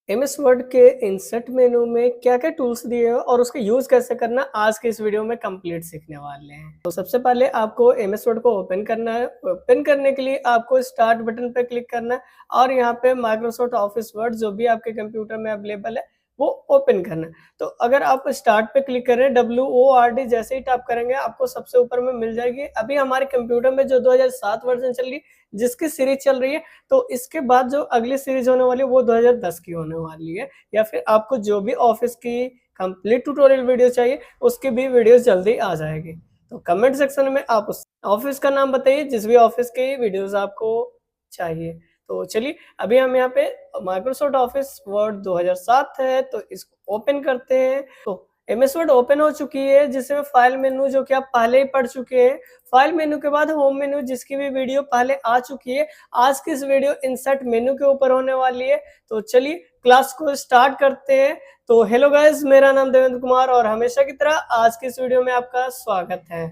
MS word के insert मेनू में क्या-क्या टूल्स दिए हैं और उसका यूज़ कैसे करना आज के इस वीडियो में कंप्लीट सीखने वाले हैं। तो सबसे पहले आपको एमएस वर्ड को ओपन करना है। ओपन करने के लिए आपको स्टार्ट बटन पे क्लिक करना है और यहाँ पे माइक्रोसॉफ्ट ऑफिस वर्ड जो भी आपके कंप्यूटर में अवेलेबल है वो ओपन करना है। तो अगर आप स्टार्ट पे क्लिक कर रहे हैं WORD जैसे ही टाइप करेंगे आपको सबसे ऊपर में मिल जाएगी। अभी हमारे कंप्यूटर में जो 2007 वर्ज़न चल रही है जिसकी सीरीज़ चल रही है, तो इसके बाद जो अगली सीरीज़ होने वाली है वो 2010 की होने वाली है। या फिर आपको जो भी ऑफ़िस की कंप्लीट ट्यूटोरियल वीडियो चाहिए उसकी भी वीडियोज़ जल्दी आ जाएगी। तो कमेंट सेक्शन में आप उस ऑफ़िस का नाम बताइए जिस भी ऑफ़िस की वीडियोज़ आपको चाहिए। तो चलिए अभी हम यहाँ पे माइक्रोसॉफ्ट ऑफ़िस वर्ड 2007 है तो इसको ओपन करते हैं। तो एमएस वर्ड ओपन हो चुकी है जिसमें फाइल मेनू जो कि आप पहले ही पढ़ चुके हैं। फाइल मेनू के बाद होम मेनू जिसकी भी वीडियो पहले आ चुकी है। आज की इस वीडियो इंसर्ट मेनू के ऊपर होने वाली है। तो चलिए क्लास को स्टार्ट करते हैं। तो हेलो गाइस, मेरा नाम देवेंद्र कुमार और हमेशा की तरह आज की इस वीडियो में आपका स्वागत है।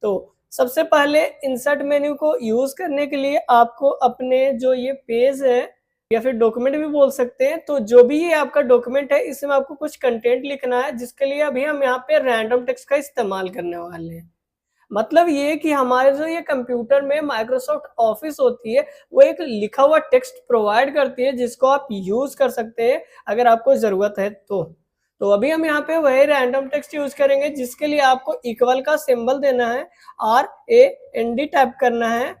तो सबसे पहले इंसर्ट मेन्यू को यूज करने के लिए आपको अपने जो ये पेज है या फिर डॉक्यूमेंट भी बोल सकते हैं, तो जो भी ये आपका डॉक्यूमेंट है इसमें आपको कुछ कंटेंट लिखना है जिसके लिए अभी हम यहाँ पे रैंडम टेक्स्ट का इस्तेमाल करने वाले हैं। मतलब ये कि हमारे जो ये कंप्यूटर में माइक्रोसॉफ्ट ऑफिस होती है वो एक लिखा हुआ टेक्स्ट प्रोवाइड करती है जिसको आप यूज कर सकते हैं अगर आपको जरूरत है तो अभी हम यहाँ पे वही रैंडम टेक्स्ट यूज करेंगे जिसके लिए आपको इक्वल का सिंबल देना है, RAND टाइप करना है,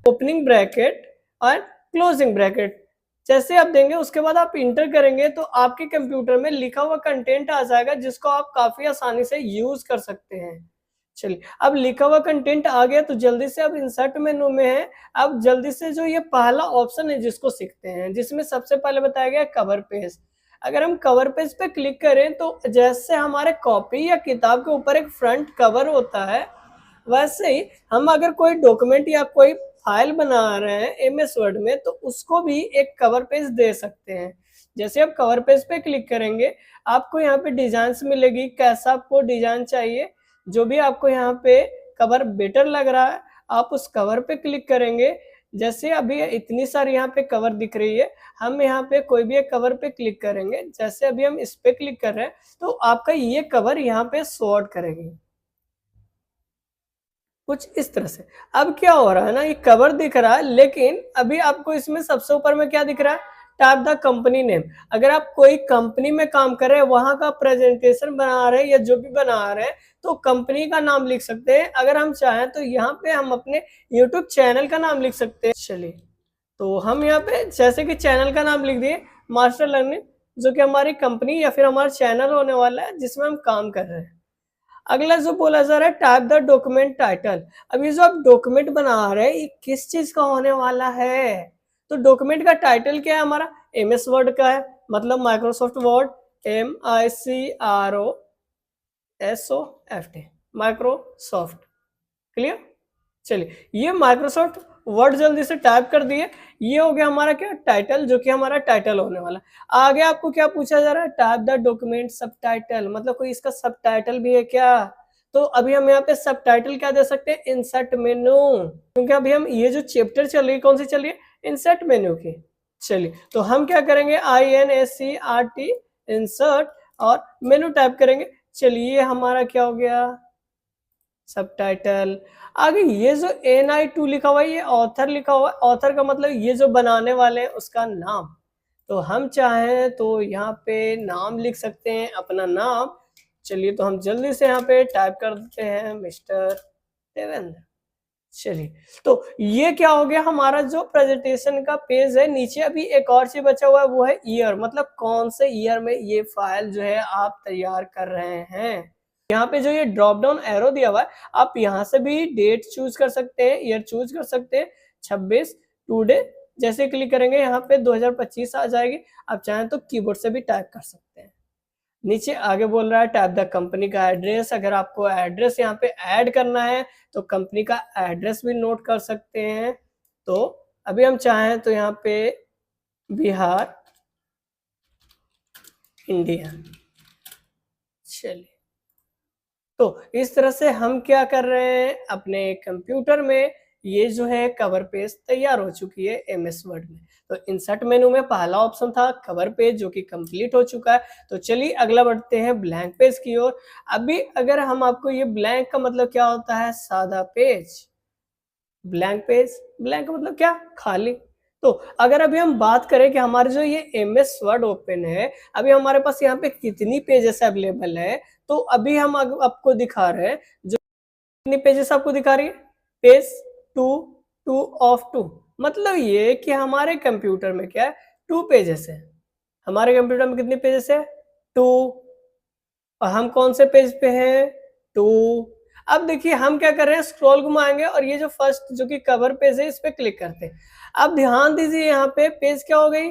ओपनिंग ब्रैकेट और क्लोजिंग ब्रैकेट जैसे आप देंगे उसके बाद आप इंटर करेंगे तो आपके कंप्यूटर में लिखा हुआ कंटेंट आ जाएगा जिसको आप काफी आसानी से यूज कर सकते हैं। चलिए अब लिखा हुआ कंटेंट आ गया तो जल्दी से अब इंसर्ट मेनू में है। अब जल्दी से जो ये पहला ऑप्शन है जिसको सीखते हैं जिसमें सबसे पहले बताया गया कवर पेज। अगर हम कवर पेज पे क्लिक करें तो जैसे हमारे कॉपी या किताब के ऊपर एक फ्रंट कवर होता है वैसे ही हम अगर कोई डॉक्यूमेंट या कोई फाइल बना रहे हैं एमएस वर्ड में तो उसको भी एक कवर पेज दे सकते हैं। जैसे आप कवर पेज पे क्लिक करेंगे आपको यहाँ पे डिजाइन्स मिलेगी, कैसा आपको डिजाइन चाहिए, जो भी आपको यहाँ पे कवर बेटर लग रहा है आप उस कवर पे क्लिक करेंगे। जैसे अभी इतनी सारी यहाँ पे कवर दिख रही है, हम यहाँ पे कोई भी एक कवर पे क्लिक करेंगे। जैसे अभी हम इस पे क्लिक कर रहे हैं तो आपका ये कवर यहाँ पे शॉर्ट करेंगे कुछ इस तरह से। अब क्या हो रहा है ना, ये कवर दिख रहा है लेकिन अभी आपको इसमें सबसे ऊपर में क्या दिख रहा है, टाइप द कंपनी नेम। अगर आप कोई कंपनी में काम कर रहे हैं, वहां का प्रेजेंटेशन बना रहे हैं या जो भी बना रहे हैं तो कंपनी का नाम लिख सकते हैं। अगर हम चाहें तो यहाँ पे हम अपने यूट्यूब चैनल का नाम लिख सकते हैं। चलिए तो हम यहाँ पे जैसे कि चैनल का नाम लिख दिए मास्टर लर्निंग, जो कि हमारी कंपनी या फिर हमारा चैनल होने वाला है जिसमें हम काम कर रहे हैं। अगला जो बोला जा रहा है टाइप द डॉक्यूमेंट टाइटल। अब ये जो आप डॉक्यूमेंट बना रहे हैं ये किस चीज का होने वाला है, तो डॉक्यूमेंट का टाइटल क्या है हमारा, एमएस वर्ड का है, मतलब Microsoft word, MICROSOFT Microsoft. Clear. चलिए ये माइक्रोसॉफ्ट वर्ड जल्दी से टाइप कर दिए। ये हो गया हमारा क्या, टाइटल, जो कि हमारा टाइटल होने वाला। आगे आपको क्या पूछा जा रहा है, टाइप द डॉक्यूमेंट सबटाइटल, मतलब कोई इसका सबटाइटल भी है क्या। तो अभी हम यहाँ पे सबटाइटल क्या दे सकते हैं, इंसर्ट मेनू, क्योंकि अभी हम ये जो चैप्टर चल रही है कौन सी चल रही है, इंसर्ट मेनू की। चलिए तो हम क्या करेंगे, INSERT इंसर्ट और मेनू टाइप करेंगे। चलिए हमारा क्या हो गया, सबटाइटल। आगे ये जो NI2 लिखा हुआ है ये ऑथर लिखा हुआ है, ऑथर का मतलब ये जो बनाने वाले हैं उसका नाम। तो हम चाहें तो यहाँ पे नाम लिख सकते हैं, अपना नाम। चलिए तो हम जल्दी से यहाँ पे टाइप कर देते हैं मिस्टर देवेंद्र। चलिए तो ये क्या हो गया, हमारा जो प्रेजेंटेशन का पेज है। नीचे अभी एक और चीज बचा हुआ है वो है ईयर, मतलब कौन से ईयर में ये फाइल जो है आप तैयार कर रहे हैं। यहाँ पे जो ये ड्रॉप डाउन एरो दिया हुआ है आप यहाँ से भी डेट चूज कर सकते हैं, ईयर चूज कर सकते हैं, 26 टुडे। जैसे क्लिक करेंगे यहाँ पे 2025 आ जाएगी। आप चाहें तो कीबोर्ड से भी टाइप कर सकते हैं। नीचे आगे बोल रहा है टाइप द कंपनी का एड्रेस। अगर आपको एड्रेस यहाँ पे ऐड करना है तो कंपनी का एड्रेस भी नोट कर सकते हैं। तो अभी हम चाहें तो यहाँ पे बिहार इंडिया। चलिए तो इस तरह से हम क्या कर रहे हैं, अपने कंप्यूटर में ये जो है कवर पेज तैयार हो चुकी है एमएस वर्ड में। तो इंसर्ट मेनू में पहला ऑप्शन था कवर पेज जो कि कंप्लीट हो चुका है। तो चलिए अगला बढ़ते हैं ब्लैंक पेज की ओर। अभी अगर हम आपको ये ब्लैंक का मतलब क्या होता है, सादा पेज। ब्लैंक पेज, ब्लैंक का मतलब क्या, खाली। तो अगर अभी हम बात करें कि हमारे जो ये एमएस वर्ड ओपन है, अभी हमारे पास यहाँ पे कितनी पेजेस अवेलेबल है, तो अभी हम आपको दिखा रहे हैं जो कितनी पेजेस आपको दिखा रही है, पेज 2, 2 ऑफ 2। मतलब ये कि हमारे कंप्यूटर में क्या है, 2 पेजेस है। हमारे कंप्यूटर में कितने पेजेस है, 2। और हम कौन से पेज पे हैं, 2। अब देखिए हम क्या कर रहे हैं, स्क्रॉल घुमाएंगे और ये जो फर्स्ट जो कि कवर पेज है इस पे क्लिक करते हैं। अब ध्यान दीजिए यहाँ पे पेज क्या हो गई,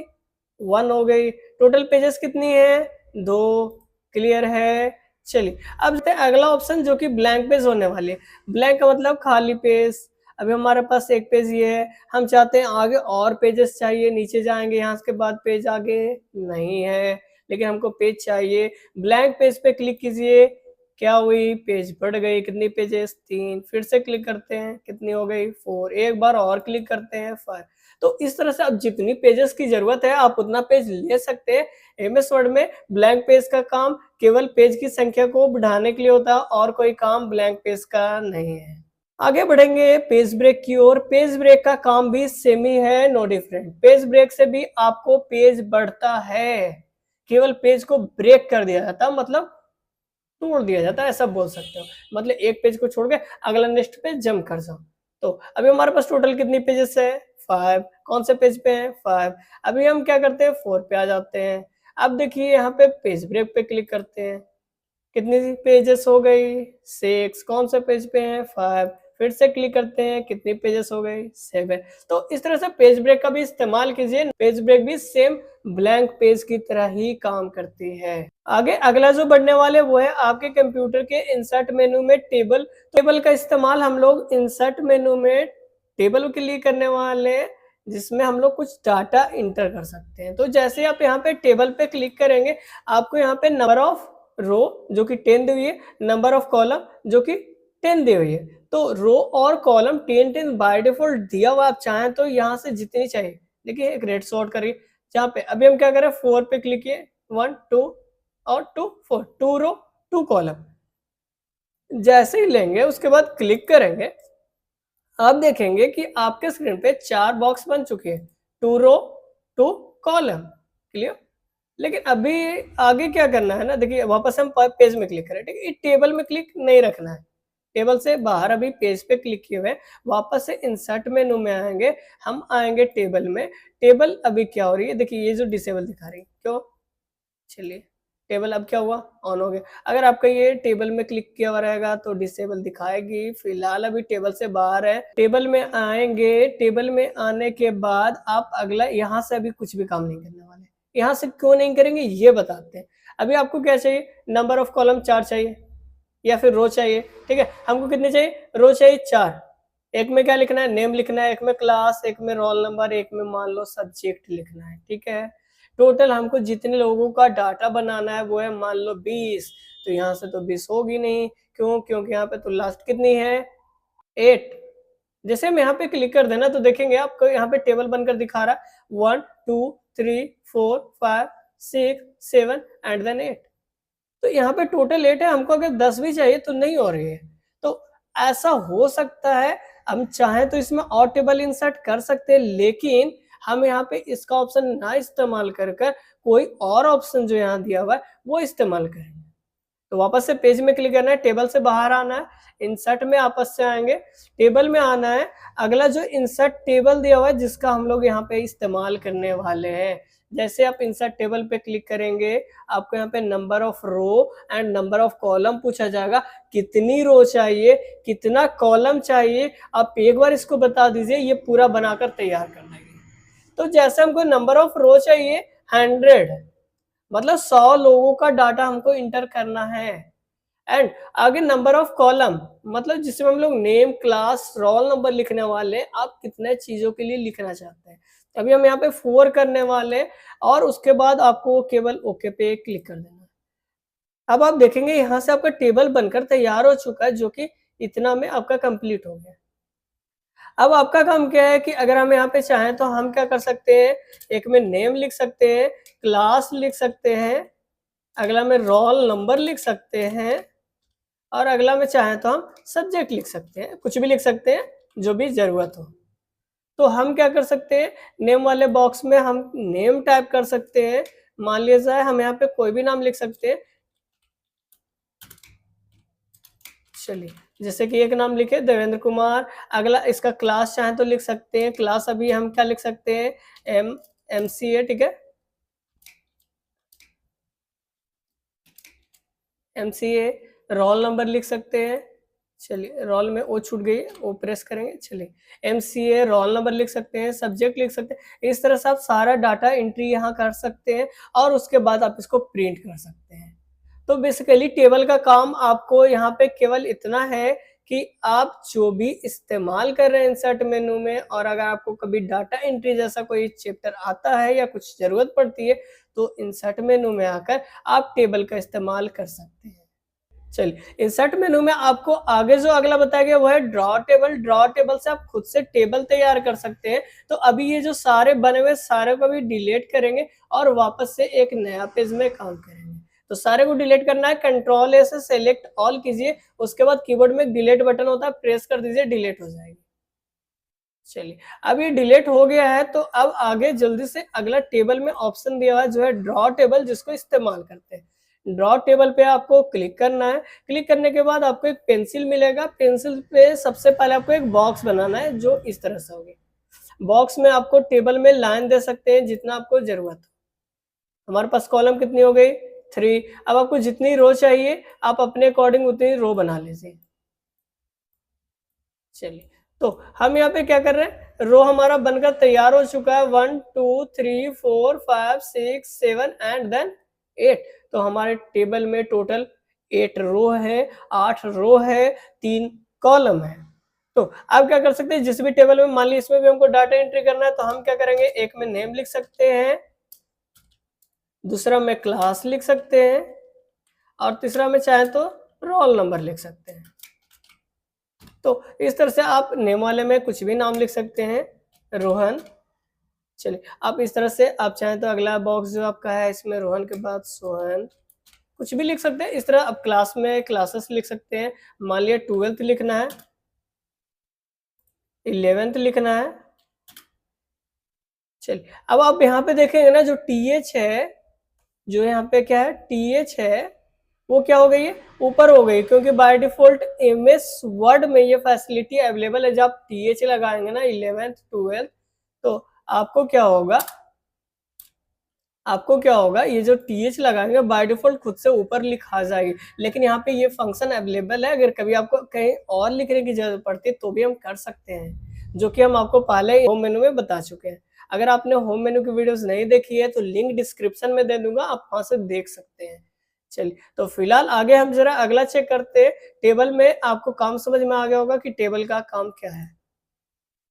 1 हो गई। टोटल पेजेस कितनी है, 2। क्लियर है। चलिए अब देखते हैं अगला ऑप्शन जो कि ब्लैंक पेज होने वाली है। ब्लैंक का मतलब खाली पेज। अभी हमारे पास एक पेज ये है, हम चाहते हैं आगे और पेजेस चाहिए, नीचे जाएंगे यहाँ के बाद पेज आगे नहीं है, लेकिन हमको पेज चाहिए। ब्लैंक पेज पे क्लिक कीजिए, क्या हुई, पेज बढ़ गई। कितनी पेजेस, 3। फिर से क्लिक करते हैं, कितनी हो गई, 4। एक बार और क्लिक करते हैं, 5। तो इस तरह से अब जितनी पेजेस की जरूरत है आप उतना पेज ले सकते हैं। एमएस वर्ड में ब्लैंक पेज का काम केवल पेज की संख्या को बढ़ाने के लिए होता है और कोई काम ब्लैंक पेज का नहीं है। आगे बढ़ेंगे पेज ब्रेक की ओर। पेज ब्रेक का काम भी सेम ही है, नो डिफरेंट। पेज ब्रेक से भी आपको पेज बढ़ता है, केवल पेज को ब्रेक कर दिया जाता है, मतलब तोड़ दिया जाता है, ऐसा बोल सकते हो। मतलब एक पेज को छोड़ के अगला नेक्स्ट पेज जंप कर जाओ। तो अभी हमारे पास टोटल कितनी पेजेस है, 5। कौन से पेज पे हैं, 5। अभी हम क्या करते हैं, 4 पे आ जाते हैं। अब देखिए यहाँ पे पेज ब्रेक पे क्लिक करते हैं, कितनी पेजेस हो गई, 6। कौन से पेज पे हैं, 5। फिर से क्लिक करते हैं, कितनी पेजेस हो गई, 7। तो इस तरह से पेज ब्रेक का भी इस्तेमाल कीजिए। पेज ब्रेक भी सेम ब्लैंक पेज की तरह ही काम करती है। आगे अगला जो बढ़ने वाले वो है आपके कंप्यूटर के इंसर्ट मेनू में टेबल। टेबल का इस्तेमाल हम लोग इंसर्ट मेनू में टेबल के लिए करने वाले हैं, जिसमें हम लोग कुछ डाटा इंटर कर सकते हैं। तो जैसे आप यहाँ पे टेबल पे क्लिक करेंगे, आपको यहाँ पे नंबर ऑफ रो जो कि 10 दी हुई है, नंबर ऑफ कॉलम जो कि 10 दी हुई है। तो रो और कॉलम 10 बाय डिफॉल्ट दिया हुआ, आप चाहें तो यहाँ से जितनी चाहिए, देखिए एक रेड सॉर्ट करिए। जहाँ पे अभी हम क्या करें, 4 पे क्लिक किए, 1 2 और 2 4, 2 रो 2 कॉलम। जैसे ही लेंगे उसके बाद क्लिक करेंगे, आप देखेंगे कि आपके स्क्रीन पे 4 बॉक्स बन चुके हैं, 2 रो 2 कॉलम। क्लियर। लेकिन अभी आगे क्या करना है ना, देखिए वापस हम पेज में क्लिक करें, ठीक है। टेबल में क्लिक नहीं रखना है, टेबल से बाहर अभी पेज पे क्लिक किए हुए, वापस से इंसर्ट मेनू में आएंगे, हम आएंगे टेबल में। टेबल अभी क्या हो रही है, देखिए ये जो डिसेबल दिखा रही है, क्यों, चलिए टेबल अब क्या हुआ, ऑन हो गया। अगर आपका ये टेबल में क्लिक किया हुआ रहेगा तो डिसेबल दिखाएगी। फिलहाल अभी टेबल से बाहर है, टेबल में आएंगे। टेबल में आने के बाद आप अगला यहाँ से अभी कुछ भी काम नहीं करने वाले। यहाँ से क्यों नहीं करेंगे ये बताते हैं। अभी आपको क्या चाहिए, नंबर ऑफ कॉलम 4 चाहिए या फिर रो चाहिए, ठीक है। हमको कितने चाहिए, रो चाहिए 4। एक में क्या लिखना है, नेम लिखना है, एक में क्लास, एक में रोल नंबर, एक में मान लो सब्जेक्ट लिखना है, ठीक है। टोटल हमको जितने लोगों का डाटा बनाना है वो है मान लो 20। तो यहाँ से तो 20 होगी नहीं, क्यों, क्योंकि यहाँ पे तो लास्ट कितनी है, 8। जैसे हम यहाँ पे क्लिक कर देना तो देखेंगे आपको यहाँ पे टेबल बनकर दिखा रहा है 1 2 3 4 5 6 7 एंड देन 8। तो यहाँ पे टोटल 8 है, हमको अगर 10 भी चाहिए तो नहीं हो रही है। तो ऐसा हो सकता है, हम चाहें तो इसमें और टेबल इंसर्ट कर सकते हैं, लेकिन हम यहाँ पे इसका ऑप्शन ना इस्तेमाल कर कोई और ऑप्शन जो यहाँ दिया हुआ है वो इस्तेमाल करेंगे। तो वापस से पेज में क्लिक करना है, टेबल से बाहर आना है, इंसर्ट में आपस से आएंगे, टेबल में आना है। अगला जो इंसर्ट टेबल दिया हुआ है जिसका हम लोग यहाँ पे इस्तेमाल करने वाले हैं, जैसे आप इंसर्ट टेबल पे क्लिक करेंगे, आपको यहाँ पे number of row and number of column पूछा जाएगा, कितनी रो चाहिए, कितना कॉलम चाहिए, आप एक बार इसको बता दीजिए, ये पूरा बनाकर तैयार कर देंगे। तो जैसे हमको नंबर ऑफ रो चाहिए 100, मतलब 100 लोगों का डाटा हमको इंटर करना है। एंड आगे नंबर ऑफ कॉलम, मतलब जिसमें हम लोग नेम, क्लास, रोल नंबर लिखने वाले, आप कितने चीजों के लिए लिखना चाहते हैं। अभी हम यहाँ पे 4 करने वाले और उसके बाद आपको केवल ओके पे क्लिक कर देना। अब आप देखेंगे यहाँ से आपका टेबल बनकर तैयार हो चुका है, जो कि इतना में आपका कंप्लीट हो गया। अब आपका काम क्या है कि अगर हम यहाँ पे चाहें तो हम क्या कर सकते हैं, एक में नेम लिख सकते हैं, क्लास लिख सकते हैं, अगला में रोल नंबर लिख सकते हैं और अगला में चाहें तो हम सब्जेक्ट लिख सकते हैं, कुछ भी लिख सकते हैं जो भी ज़रूरत हो। तो हम क्या कर सकते हैं, नेम वाले बॉक्स में हम नेम टाइप कर सकते हैं। मान लिया जाए हम यहाँ पे कोई भी नाम लिख सकते हैं। चलिए, जैसे कि एक नाम लिखे देवेंद्र कुमार, अगला इसका क्लास चाहें तो लिख सकते हैं। क्लास अभी हम क्या लिख सकते हैं, एमसीए, ठीक है, एमसीए। रोल नंबर लिख सकते हैं। चलिए, रोल में ओ छूट गई, ओ प्रेस करेंगे। चलिए, एमसीए रोल नंबर लिख सकते हैं, सब्जेक्ट लिख सकते हैं। इस तरह से आप सारा डाटा एंट्री यहाँ कर सकते हैं और उसके बाद आप इसको प्रिंट कर सकते हैं। तो बेसिकली टेबल का काम आपको यहाँ पे केवल इतना है कि आप जो भी इस्तेमाल कर रहे हैं इंसर्ट मेनू में, और अगर आपको कभी डाटा एंट्री जैसा कोई चैप्टर आता है या कुछ जरूरत पड़ती है तो इंसर्ट मेनू में आकर आप टेबल का इस्तेमाल कर सकते हैं। चलिए, इंसर्ट मेनू में आपको आगे जो अगला बताया गया वो है ड्रॉ टेबल। ड्रॉ टेबल से आप खुद से टेबल तैयार कर सकते हैं। तो अभी ये जो सारे बने हुए सारे को भी डिलीट करेंगे और वापस से एक नया पेज में काम करेंगे। तो सारे को डिलीट करना है, कंट्रोल ए से सेलेक्ट ऑल कीजिए, उसके बाद कीबोर्ड में डिलीट बटन होता है, प्रेस कर दीजिए, डिलीट हो जाएगी। चलिए, अब ये डिलीट हो गया है तो अब आगे जल्दी से अगला टेबल में ऑप्शन दिया हुआ है जो है ड्रॉ टेबल, जिसको इस्तेमाल करते हैं। ड्रॉ टेबल पे आपको क्लिक करना है। क्लिक करने के बाद आपको एक पेंसिल मिलेगा। पेंसिल पे सबसे पहले आपको एक बॉक्स बनाना है जो इस तरह से होगी। बॉक्स में आपको टेबल में लाइन दे सकते हैं जितना आपको जरूरत हो। हमारे पास कॉलम कितनी हो गई, 3। अब आपको जितनी रो चाहिए आप अपने अकॉर्डिंग उतनी रो बना लीजिए। चलिए, तो हम यहाँ पे क्या कर रहे हैं, रो हमारा बनकर तैयार हो चुका है। 1 2 3 4 5 6 7 एंड देन 8। तो हमारे टेबल में टोटल 8 रो है, 8 रो है, 3 कॉलम है। तो अब क्या कर सकते हैं, जिस भी टेबल में मान ली इसमें भी हमको डाटा एंट्री करना है तो हम क्या करेंगे, एक में नेम लिख सकते हैं, दूसरा में क्लास लिख सकते हैं और तीसरा में चाहे तो रोल नंबर लिख सकते हैं। तो इस तरह से आप नेम वाले में कुछ भी नाम लिख सकते हैं, रोहन। चलिए, आप इस तरह से आप चाहें तो अगला बॉक्स जो आपका है इसमें रोहन के बाद सोहन, कुछ भी लिख सकते हैं। इस तरह आप क्लास में क्लासेस लिख सकते हैं। मान लिया 12th लिखना है, 11th लिखना है। चलिए, अब आप यहाँ पे देखेंगे ना जो TH है, जो यहाँ पे क्या है TH है, वो क्या हो गई है, ऊपर हो गई, क्योंकि बाय डिफॉल्ट MS वर्ड में ये फैसिलिटी अवेलेबल है। जब आप TH लगाएंगे ना 11th 12th तो आपको क्या होगा, ये जो TH लगाएंगे बाय डिफॉल्ट खुद से ऊपर लिखा जाएगी। लेकिन यहाँ पे ये फंक्शन अवेलेबल है, अगर कभी आपको कहीं और लिखने की जरूरत पड़ती है तो भी हम कर सकते हैं, जो कि हम आपको पहले होम मेनू में बता चुके हैं। अगर आपने होम मेनू की वीडियोस नहीं देखी है तो लिंक डिस्क्रिप्शन में दे दूंगा, आप वहां से देख सकते हैं। चलिए, तो फिलहाल आगे हम जरा अगला चेक करते हैं। टेबल में आपको काम समझ में आ गया होगा कि टेबल का काम क्या है।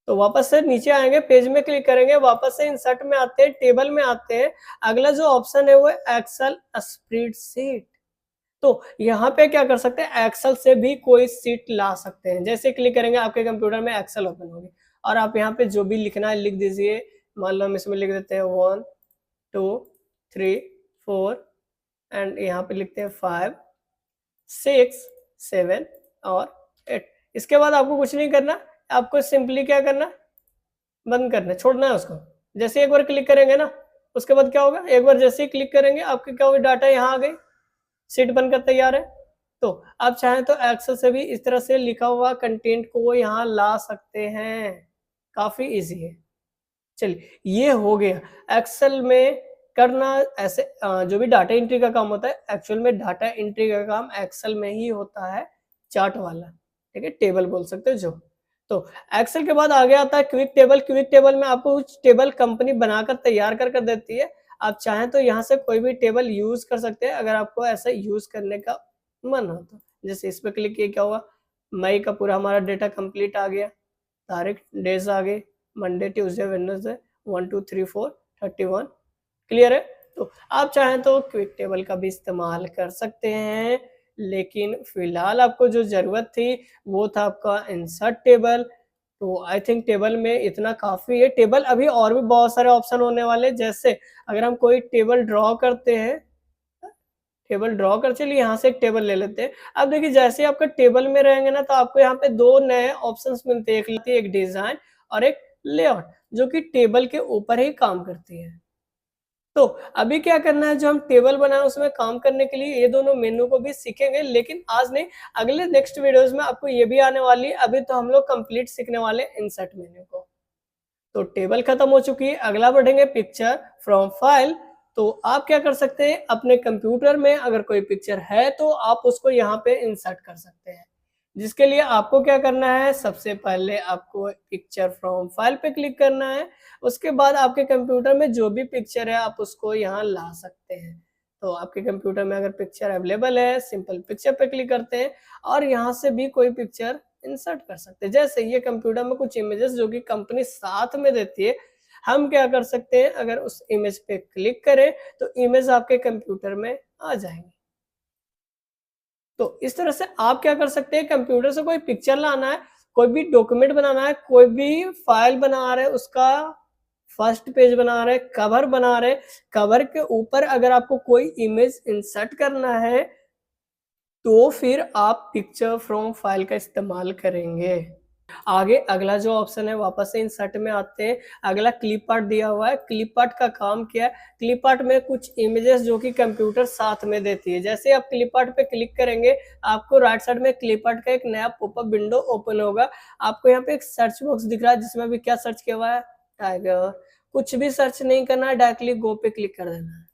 तो वापस से नीचे आएंगे, पेज में क्लिक करेंगे, वापस से इंसर्ट में आते हैं, टेबल में आते हैं। अगला जो ऑप्शन है वो एक्सेल स्प्रेडशीट। तो यहाँ पे क्या कर सकते हैं, एक्सेल से भी कोई सीट ला सकते हैं। जैसे क्लिक करेंगे आपके कंप्यूटर में एक्सेल ओपन होगी और आप यहाँ पे जो भी लिखना है लिख दीजिए। मान लो हम इसमें लिख देते हैं 1 2 3 4 एंड यहाँ पे लिखते हैं 5 6 7 और 8। इसके बाद आपको कुछ नहीं करना, आपको सिंपली क्या करना, बंद करना, छोड़ना है उसको। जैसे एक बार क्लिक करेंगे ना, उसके बाद क्या होगा, एक बार जैसे ही क्लिक करेंगे आपके क्या होगा, डाटा यहाँ आ गई, शीट बनकर तैयार है। तो आप चाहें तो एक्सेल से भी इस तरह से लिखा हुआ कंटेंट को यहाँ ला सकते हैं, काफी इजी है। चलिए, ये हो गया एक्सेल में करना। ऐसे जो भी डाटा एंट्री का काम होता है, एक्चुअल में डाटा एंट्री का काम एक्सेल में ही होता है, चार्ट वाला, ठीक है, टेबल बोल सकते हो जो। तो एक्सेल के बाद आगे आता है क्विक टेबल। क्विक टेबल में आपको कुछ टेबल कंपनी बनाकर तैयार कर देती है। आप चाहें तो यहाँ से कोई भी टेबल यूज कर सकते हैं अगर आपको ऐसा यूज करने का मन हो तो। जैसे इस पर क्लिक किया, क्या हुआ, मई का पूरा हमारा डेटा कंप्लीट आ गया, तारीख डेज आ गए, मंडे ट्यूसडे वेडनेसडे 1 2 3 4 31। क्लियर है। तो आप चाहें तो क्विक टेबल का भी इस्तेमाल कर सकते हैं, लेकिन फिलहाल आपको जो जरूरत थी वो था आपका इंसर्ट टेबल। तो आई थिंक टेबल में इतना काफ़ी है। टेबल अभी और भी बहुत सारे ऑप्शन होने वाले हैं, जैसे अगर हम कोई टेबल ड्रॉ करते हैं, टेबल ड्रॉ कर चलिए यहाँ से एक टेबल ले लेते हैं। अब देखिए जैसे ही आपका टेबल में रहेंगे ना, तो आपको यहाँ पे 2 नए ऑप्शंस मिलते हैं, एक डिज़ाइन और एक लेआउट, जो कि टेबल के ऊपर ही काम करती है। तो अभी क्या करना है, जो हम टेबल बनाए उसमें काम करने के लिए ये दोनों मेनू को भी सीखेंगे, लेकिन आज नहीं, अगले नेक्स्ट वीडियोस में आपको ये भी आने वाली है। अभी तो हम लोग कंप्लीट सीखने वाले हैं इंसर्ट मेन्यू को। तो टेबल खत्म हो चुकी है, अगला बढ़ेंगे पिक्चर फ्रॉम फाइल। तो आप क्या कर सकते हैं, अपने कंप्यूटर में अगर कोई पिक्चर है तो आप उसको यहाँ पे इंसर्ट कर सकते हैं। जिसके लिए आपको क्या करना है, सबसे पहले आपको पिक्चर फ्रॉम फाइल पे क्लिक करना है। उसके बाद आपके कंप्यूटर में जो भी पिक्चर है आप उसको यहाँ ला सकते हैं। तो आपके कंप्यूटर में अगर पिक्चर अवेलेबल है, सिंपल पिक्चर पे क्लिक करते हैं और यहाँ से भी कोई पिक्चर इंसर्ट कर सकते हैं। जैसे ये कंप्यूटर में कुछ इमेजेस जो कि कंपनी साथ में देती है, हम क्या कर सकते हैं, अगर उस इमेज पे क्लिक करें तो इमेज आपके कंप्यूटर में आ जाएंगी। तो इस तरह से आप क्या कर सकते हैं, कंप्यूटर से कोई पिक्चर लाना है, कोई भी डॉक्यूमेंट बनाना है, कोई भी फाइल बना रहे हैं, उसका फर्स्ट पेज बना रहे, कवर बना रहे, कवर के ऊपर अगर आपको कोई इमेज इंसर्ट करना है तो फिर आप पिक्चर फ्रॉम फाइल का इस्तेमाल करेंगे। आगे अगला जो ऑप्शन है, वापस से इंसर्ट में आते हैं। अगला क्लिप आर्ट दिया हुआ है। क्लिप आर्ट का काम क्या है, क्लिप आर्ट में कुछ इमेजेस जो कि कंप्यूटर साथ में देती है। जैसे आप क्लिप आर्ट पे क्लिक करेंगे, आपको राइट साइड में क्लिप आर्ट का एक नया पॉपअप विंडो ओपन होगा। आपको यहाँ पे एक सर्च बॉक्स दिख रहा है, जिसमें अभी क्या सर्च किया हुआ है, टाइगर। कुछ भी सर्च नहीं करना है, डायरेक्टली गो पे क्लिक कर देना है।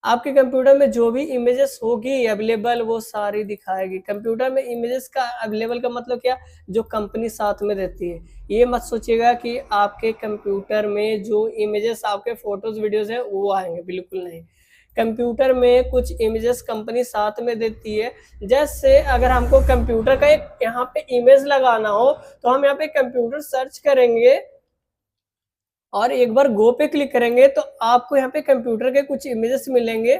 आपके कंप्यूटर में जो भी इमेजेस होगी अवेलेबल, वो सारी दिखाएगी। कंप्यूटर में इमेजेस का अवेलेबल का मतलब क्या, जो कंपनी साथ में देती है। ये मत सोचिएगा कि आपके कंप्यूटर में जो इमेजेस, आपके फोटोज वीडियोस है वो आएंगे, बिल्कुल नहीं। कंप्यूटर में कुछ इमेजेस कंपनी साथ में देती है। जैसे अगर हमको कंप्यूटर का एक यहाँ पे इमेज लगाना हो, तो हम यहाँ पे कंप्यूटर सर्च करेंगे और एक बार गो पे क्लिक करेंगे तो आपको यहाँ पे कंप्यूटर के कुछ इमेजेस मिलेंगे,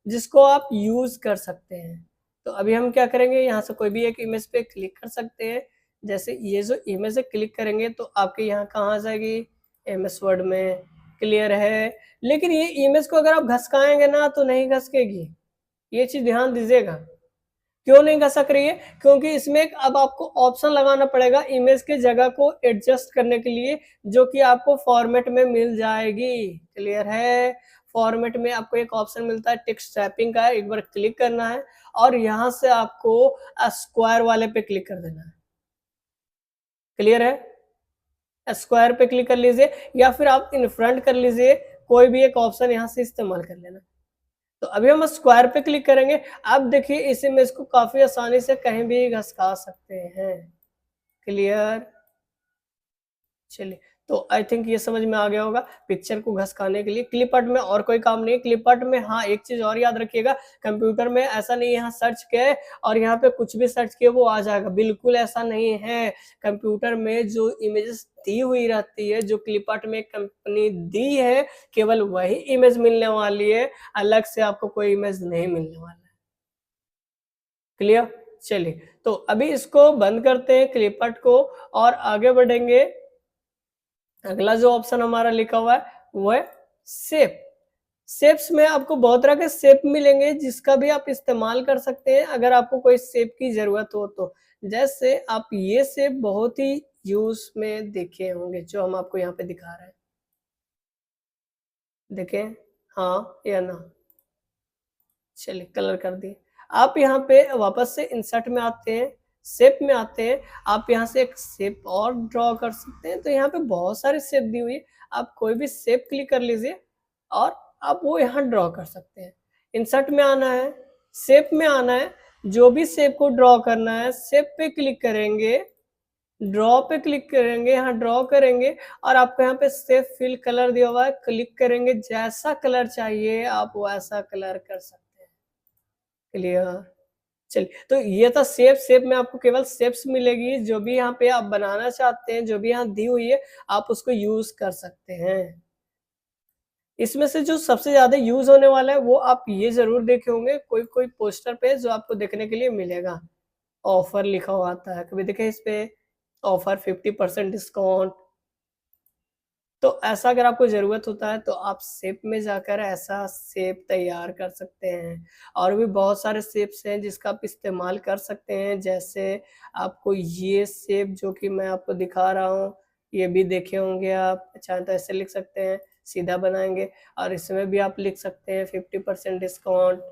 जिसको आप यूज कर सकते हैं। तो अभी हम क्या करेंगे, यहाँ से कोई भी एक इमेज पे क्लिक कर सकते हैं। जैसे ये जो इमेज है, क्लिक करेंगे तो आपके यहाँ कहाँ आ जाएगी, एमएस वर्ड में। क्लियर है। लेकिन ये इमेज को अगर आप घसकाएंगे ना तो नहीं घसकेगी, ये चीज ध्यान दीजिएगा। क्यों नहीं घसक रही है, क्योंकि इसमें एक अब आपको ऑप्शन लगाना पड़ेगा इमेज के जगह को एडजस्ट करने के लिए, जो कि आपको फॉर्मेट में मिल जाएगी। क्लियर है। फॉर्मेट में आपको एक ऑप्शन मिलता है टेक्स्ट रैपिंग का, एक बार क्लिक करना है और यहाँ से आपको स्क्वायर वाले पे क्लिक कर देना है। क्लियर है। स्क्वायर पे क्लिक कर लीजिए या फिर आप इन फ्रंट कर लीजिए, कोई भी एक ऑप्शन यहाँ से इस्तेमाल कर लेना। तो अभी हम स्क्वायर पे क्लिक करेंगे। अब देखिए इस इमेज को काफी आसानी से कहीं भी घसका सकते हैं। क्लियर। चलिए, तो आई थिंक ये समझ में आ गया होगा। पिक्चर को घसकाने के लिए क्लिप आर्ट में और कोई काम नहीं है। क्लिप आर्ट में हाँ, एक चीज और याद रखिएगा, कंप्यूटर में ऐसा नहीं है यहाँ सर्च किए और यहाँ पे कुछ भी सर्च किए वो आ जाएगा, बिल्कुल ऐसा नहीं है। कंप्यूटर में जो इमेजेस दी हुई रहती है, जो क्लिप आर्ट में कंपनी दी है, केवल वही इमेज मिलने वाली है, अलग से आपको कोई इमेज नहीं मिलने वाला है। क्लियर। चलिए, तो अभी इसको बंद करते हैं क्लिप आर्ट को और आगे बढ़ेंगे। अगला जो ऑप्शन हमारा लिखा हुआ है वो है शेप। शेप्स में आपको बहुत तरह के शेप मिलेंगे, जिसका भी आप इस्तेमाल कर सकते हैं अगर आपको कोई शेप की जरूरत हो तो। जैसे आप ये शेप बहुत ही यूज में देखे होंगे, जो हम आपको यहाँ पे दिखा रहे हैं। देखें, हाँ या ना। चलिए, कलर कर दिए। आप यहाँ पे वापस से इंसर्ट में आते हैं, शेप में आते हैं। आप यहाँ से एक शेप और ड्रॉ कर सकते हैं। तो यहाँ पे बहुत सारी शेप दी हुई है, आप कोई भी शेप क्लिक कर लीजिए और आप वो यहाँ ड्रॉ कर सकते हैं। इंसर्ट में आना है, शेप में आना है, जो भी शेप को ड्रॉ करना है शेप पे क्लिक करेंगे, ड्रॉ पे क्लिक करेंगे, यहाँ ड्रॉ करेंगे और आपको यहाँ पे शेप फिल कलर दिया हुआ है, क्लिक करेंगे, जैसा कलर चाहिए आप वैसा कलर कर सकते हैं। क्लियर। चलिए, तो ये था शेप। शेप में आपको केवल शेप्स मिलेगी, जो भी यहाँ पे आप बनाना चाहते हैं, जो भी यहाँ दी हुई है, आप उसको यूज कर सकते हैं। इसमें से जो सबसे ज्यादा यूज होने वाला है वो आप ये जरूर देखे होंगे, कोई कोई पोस्टर पे जो आपको देखने के लिए मिलेगा, ऑफर लिखा हुआ आता है, कभी देखे इस पे ऑफर 50% डिस्काउंट। तो ऐसा अगर आपको ज़रूरत होता है तो आप शेप में जाकर ऐसा शेप तैयार कर सकते हैं। और भी बहुत सारे शेप्स हैं जिसका आप इस्तेमाल कर सकते हैं, जैसे आपको ये शेप जो कि मैं आपको दिखा रहा हूँ, ये भी देखे होंगे आप। चाहे तो ऐसे लिख सकते हैं, सीधा बनाएँगे और इसमें भी आप लिख सकते हैं 50% डिस्काउंट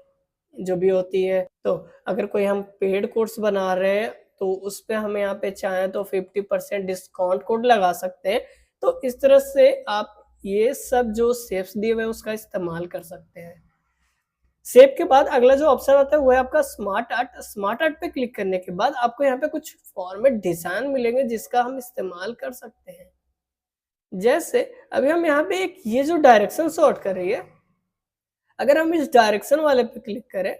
जो भी होती है। तो अगर कोई हम पेड कोर्स बना रहे हैं तो उसपे हम यहाँ पे चाहें तो 50% डिस्काउंट कोड लगा सकते हैं। तो इस तरह से आप ये सब जो शेप्स दिए हुए हैं उसका इस्तेमाल कर सकते हैं। शेप के बाद अगला जो ऑप्शन आता है वो है आपका स्मार्ट आर्ट। स्मार्ट आर्ट पे क्लिक करने के बाद आपको यहाँ पे कुछ फॉर्मेट डिजाइन मिलेंगे जिसका हम इस्तेमाल कर सकते हैं। जैसे अभी हम यहाँ पे एक ये जो डायरेक्शन शॉर्ट कर रही है, अगर हम इस डायरेक्शन वाले पे क्लिक करें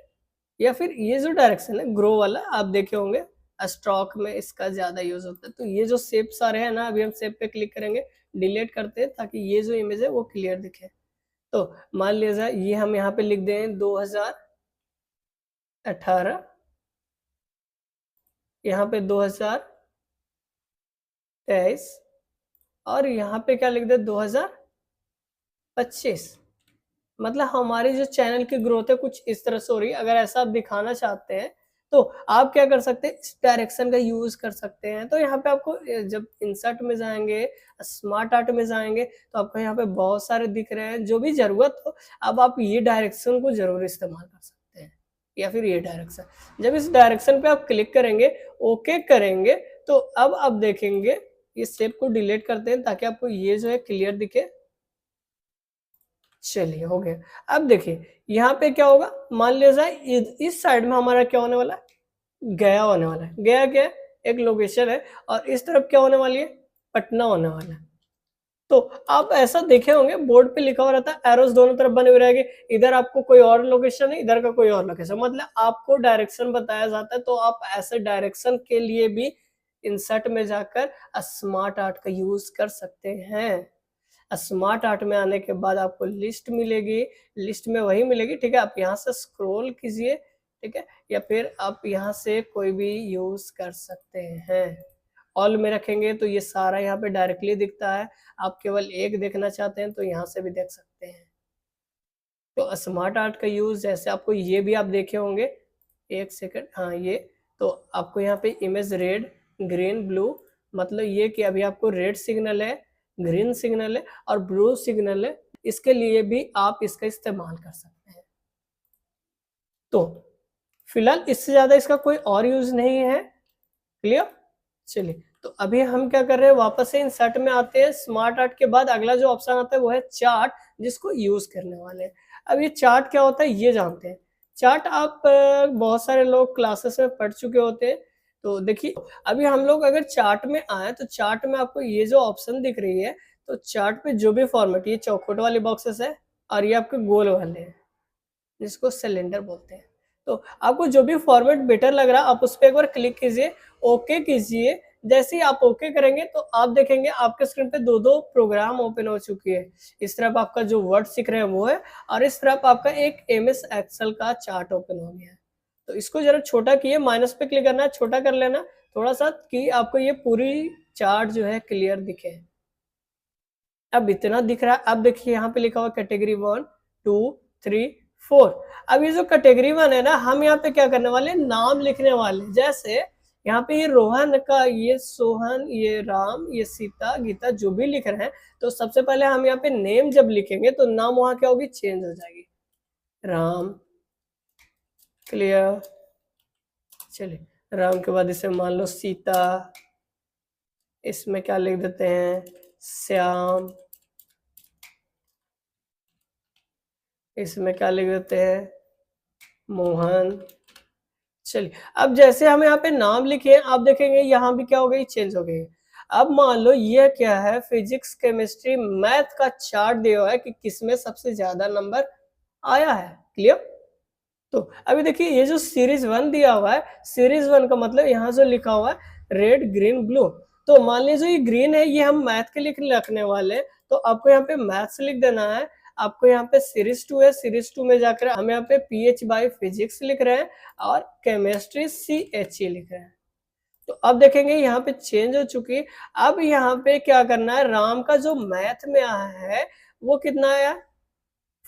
या फिर ये जो डायरेक्शन है ग्रो वाला, आप देखे होंगे स्टॉक में इसका ज्यादा यूज होता है। तो ये जो शेप सारे हैं ना, अभी हम शेप पे क्लिक करेंगे, डिलीट करते हैं ताकि ये जो इमेज है वो क्लियर दिखे। तो मान लीजिए ये हम यहाँ पे लिख दें 2018, यहाँ पे 2023 और यहाँ पे क्या लिख दे 2025। मतलब हमारी जो चैनल की ग्रोथ है कुछ इस तरह से हो रही है। अगर ऐसा आप दिखाना चाहते हैं तो आप क्या कर सकते हैं, इस डायरेक्शन का यूज कर सकते हैं। तो यहाँ पे आपको जब इंसर्ट में जाएंगे, स्मार्ट आर्ट में जाएंगे, तो आपको यहाँ पे बहुत सारे दिख रहे हैं। जो भी जरूरत हो अब आप ये डायरेक्शन को जरूर इस्तेमाल कर सकते हैं, या फिर ये डायरेक्शन। जब इस डायरेक्शन पे आप क्लिक करेंगे, ओके करेंगे, तो अब आप देखेंगे इस शेप को डिलीट करते हैं ताकि आपको ये जो है क्लियर दिखे। चलिए हो गया। अब देखिए यहाँ पे क्या होगा, मान लीजिए इस साइड में हमारा क्या होने वाला है, गया होने वाला है। गया क्या है, एक लोकेशन है, और इस तरफ क्या होने वाली है, पटना होने वाला है। तो आप ऐसा देखे होंगे बोर्ड पे लिखा हुआ रहता है, एरोस दोनों तरफ बने हुए रहेंगे, इधर आपको कोई और लोकेशन है, इधर का कोई और लोकेशन, मतलब आपको डायरेक्शन बताया जाता है। तो आप ऐसे डायरेक्शन के लिए भी इंसर्ट में जाकर स्मार्ट आर्ट का यूज कर सकते हैं। स्मार्ट आर्ट में आने के बाद आपको लिस्ट मिलेगी, लिस्ट में वही मिलेगी, ठीक है। आप यहाँ से स्क्रॉल कीजिए, ठीक है, या फिर आप यहाँ से कोई भी यूज कर सकते हैं। ऑल में रखेंगे तो ये सारा यहाँ पे डायरेक्टली दिखता है। आप केवल एक देखना चाहते हैं तो यहाँ से भी देख सकते हैं। तो स्मार्ट आर्ट का यूज जैसे आपको ये भी आप देखे होंगे, एक सेकंड, हाँ ये, तो आपको यहाँ पे इमेज रेड ग्रीन ब्लू, मतलब ये कि अभी आपको रेड सिग्नल है, ग्रीन सिग्नल है और ब्लू सिग्नल है, इसके लिए भी आप इसका इस्तेमाल कर सकते हैं। तो फिलहाल इससे ज्यादा इसका कोई और यूज नहीं है। क्लियर। चलिए तो अभी हम क्या कर रहे हैं, वापस से इंसर्ट में आते हैं। स्मार्ट आर्ट के बाद अगला जो ऑप्शन आता है वो है चार्ट, जिसको यूज करने वाले हैं। अब ये चार्ट क्या होता है ये जानते हैं। चार्ट आप बहुत सारे लोग क्लासेस में पढ़ चुके होते हैं। तो देखिए अभी हम लोग अगर चार्ट में आए तो चार्ट में आपको ये जो ऑप्शन दिख रही है, तो चार्ट पे जो भी फॉर्मेट, ये चौखोट वाले बॉक्सेस है और ये आपके गोल वाले हैं जिसको सिलेंडर बोलते हैं। तो आपको जो भी फॉर्मेट बेटर लग रहा है आप उस पर एक बार क्लिक कीजिए, ओके कीजिए। जैसे ही आप ओके करेंगे तो आप देखेंगे आपके स्क्रीन पे दो दो प्रोग्राम ओपन हो चुकी है। इस तरफ आपका जो वर्ड सीख रहे हैं वो है, और इस तरफ आपका एक एमएस एक्सेल का चार्ट ओपन हो गया है। तो इसको जरा छोटा किए, माइनस पे क्लिक करना है, छोटा कर लेना थोड़ा सा कि आपको ये पूरी चार्ट जो है क्लियर दिखे। अब इतना दिख रहा है। अब देखिए यहाँ पे लिखा हुआ कैटेगरी 1 2 3 4। अब ये जो कैटेगरी 1 है ना, हम यहाँ पे क्या करने वाले, नाम लिखने वाले। जैसे यहाँ पे ये रोहन का, ये सोहन, ये राम, ये सीता, गीता, जो भी लिख रहे हैं, तो सबसे पहले हम यहाँ पे नेम जब लिखेंगे तो नाम वहां क्या होगी, चेंज हो जाएगी, राम। क्लियर। चलिए राम के बाद इसे मान लो सीता, इसमें क्या लिख देते हैं, श्याम, इसमें क्या लिख देते हैं, मोहन। चलिए अब जैसे हम यहाँ पे नाम लिखे आप देखेंगे यहाँ भी क्या हो गई, चेंज हो गई। अब मान लो ये क्या है, फिजिक्स केमिस्ट्री मैथ का चार्ट दिया हुआ है कि किसमें सबसे ज्यादा नंबर आया है। क्लियर। तो अभी देखिए ये जो सीरीज 1 दिया हुआ है, सीरीज 1 का मतलब यहाँ जो लिखा हुआ है रेड ग्रीन ब्लू, तो मान लीजिए ये ग्रीन है, ये हम मैथ के लिए रखने वाले हैं, तो आपको यहाँ पे मैथ्स लिख देना है। आपको यहाँ पे सीरीज 2 है, सीरीज 2 में जाकर हम यहाँ पे PH बाय फिजिक्स लिख रहे हैं और केमिस्ट्री CHE लिख रहे हैं। तो अब देखेंगे यहाँ पे चेंज हो चुकी है। अब यहाँ पे क्या करना है, राम का जो मैथ में आया है वो कितना आया,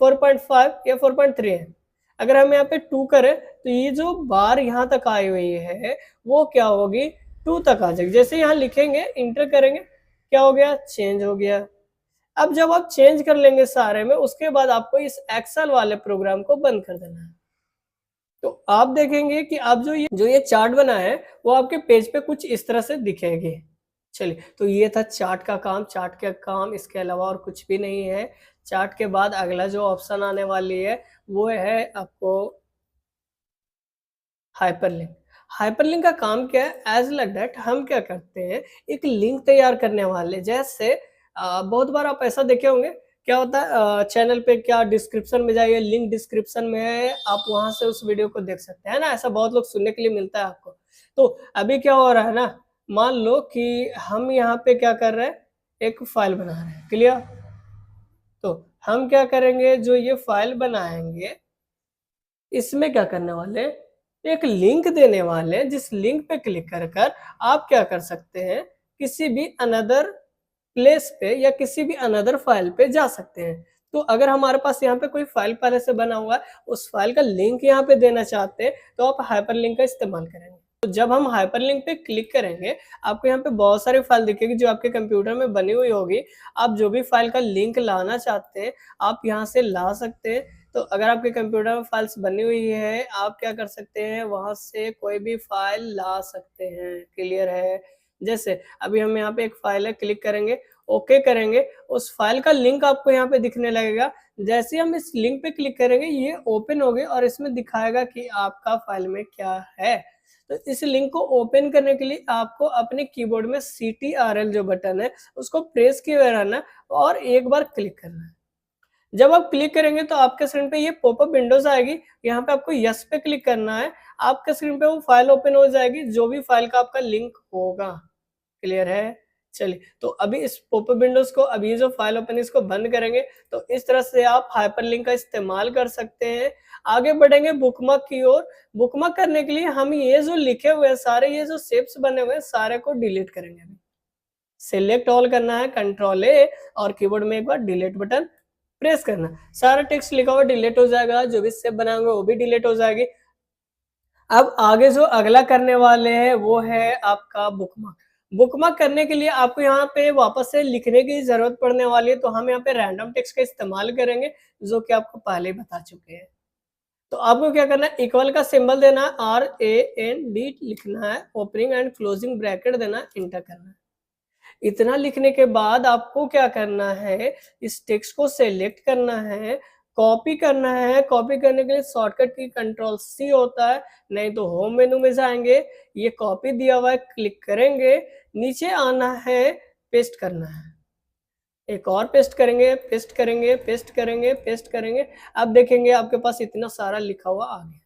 4.5 या 4.3 है। अगर हम यहाँ पे 2 करें तो ये जो बार यहाँ तक आई हुई है वो क्या होगी, 2 तक आ जाएगी। जैसे यहाँ लिखेंगे, इंटर करेंगे, क्या हो गया, चेंज हो गया। अब जब आप चेंज कर लेंगे सारे में, उसके बाद आपको इस एक्सेल वाले प्रोग्राम को बंद कर देना है। तो आप देखेंगे कि अब जो ये चार्ट बना है वो आपके पेज पे कुछ इस तरह से दिखेगी। चलिए, तो ये था चार्ट का काम। चार्ट का काम इसके अलावा और कुछ भी नहीं है। चार्ट के बाद अगला जो ऑप्शन आने वाली है वो है आपको हाइपरलिंक। हाइपरलिंक का काम क्या है, एज लाइक दैट हम क्या करते हैं, एक लिंक तैयार करने वाले। जैसे बहुत बार आप ऐसा देखे होंगे, क्या होता है चैनल पे, क्या डिस्क्रिप्शन में जाइए, लिंक डिस्क्रिप्शन में है, आप वहां से उस वीडियो को देख सकते हैं ना। ऐसा बहुत लोग सुनने के लिए मिलता है आपको। तो अभी क्या हो रहा है ना, मान लो कि हम यहाँ पे क्या कर रहे हैं, एक फाइल बना रहे हैं, क्लियर। तो हम क्या करेंगे, जो ये फाइल बनाएंगे इसमें क्या करने वाले, एक लिंक देने वाले, जिस लिंक पे क्लिक कर कर आप क्या कर सकते हैं, किसी भी अनदर प्लेस पे या किसी भी अनदर फाइल पे जा सकते हैं। तो अगर हमारे पास यहाँ पे कोई फाइल पहले से बना हुआ है, उस फाइल का लिंक यहाँ पे देना चाहते हैं, तो आप हाइपरलिंक का इस्तेमाल करेंगे। तो जब हम हाइपरलिंक पे क्लिक करेंगे, आपको यहाँ पे बहुत सारी फाइल दिखेगी जो आपके कंप्यूटर में बनी हुई होगी। आप जो भी फाइल का लिंक लाना चाहते हैं, आप यहाँ से ला सकते हैं। तो अगर आपके कंप्यूटर में फाइल्स बनी हुई है, आप क्या कर सकते हैं, वहां से कोई भी फाइल ला सकते हैं। क्लियर है। जैसे अभी हम यहाँ पे एक फाइल है, क्लिक करेंगे, ओके करेंगे, उस फाइल का लिंक आपको यहाँ पे दिखने लगेगा। जैसे हम इस लिंक पे क्लिक करेंगे, ये ओपन होगी और इसमें दिखाएगा कि आपका फाइल में क्या है। तो इस लिंक को ओपन करने के लिए आपको अपने कीबोर्ड में CTRL जो बटन है उसको प्रेस किए हुए रहना और एक बार क्लिक करना है। जब आप क्लिक करेंगे तो आपके स्क्रीन पे ये पॉपअप विंडोज आएगी। यहाँ पे आपको यस पे क्लिक करना है, आपके स्क्रीन पे वो फाइल ओपन हो जाएगी, जो भी फाइल का आपका लिंक होगा। क्लियर है। चलिए, तो अभी इस पॉपअप विंडोज को, अभी जो फाइल ओपन इसको बंद करेंगे। तो इस तरह से आप हाइपरलिंक का इस्तेमाल कर सकते हैं। आगे बढ़ेंगे बुकमार्क की ओर। बुकमार्क करने के लिए हम ये जो लिखे हुए हैं सारे, ये जो शेप्स बने हुए हैं सारे को डिलीट करेंगे। अभी सिलेक्ट ऑल करना है, Ctrl+A, और कीबोर्ड में एक बार डिलीट बटन प्रेस करना। सारा टेक्स्ट लिखा हुआ डिलीट हो जाएगा, जो भी शेप बनाएंगे वो भी डिलीट हो जाएगी। अब आगे जो अगला करने वाले हैं वो है आपका बुकमार्क। बुकमार्क करने के लिए आपको यहाँ पे वापस से लिखने की जरूरत पड़ने वाली है, तो हम यहाँ पे रैंडम टेक्स्ट का इस्तेमाल करेंगे, जो कि आपको पहले ही बता चुके हैं। तो आपको क्या करना है, इक्वल का सिंबल देना है, RAND लिखना है, ओपनिंग एंड क्लोजिंग ब्रैकेट देना है, इंटर करना है। इतना लिखने के बाद आपको क्या करना है, इस टेक्स्ट को सेलेक्ट करना है, कॉपी करना है। कॉपी करने के लिए शॉर्टकट की Ctrl+C होता है, नहीं तो होम मेनू में जाएंगे, ये कॉपी दिया हुआ है, क्लिक करेंगे, नीचे आना है, पेस्ट करना है। एक और पेस्ट करेंगे, पेस्ट करेंगे, पेस्ट करेंगे, पेस्ट करेंगे। अब देखेंगे आपके पास इतना सारा लिखा हुआ आ गया।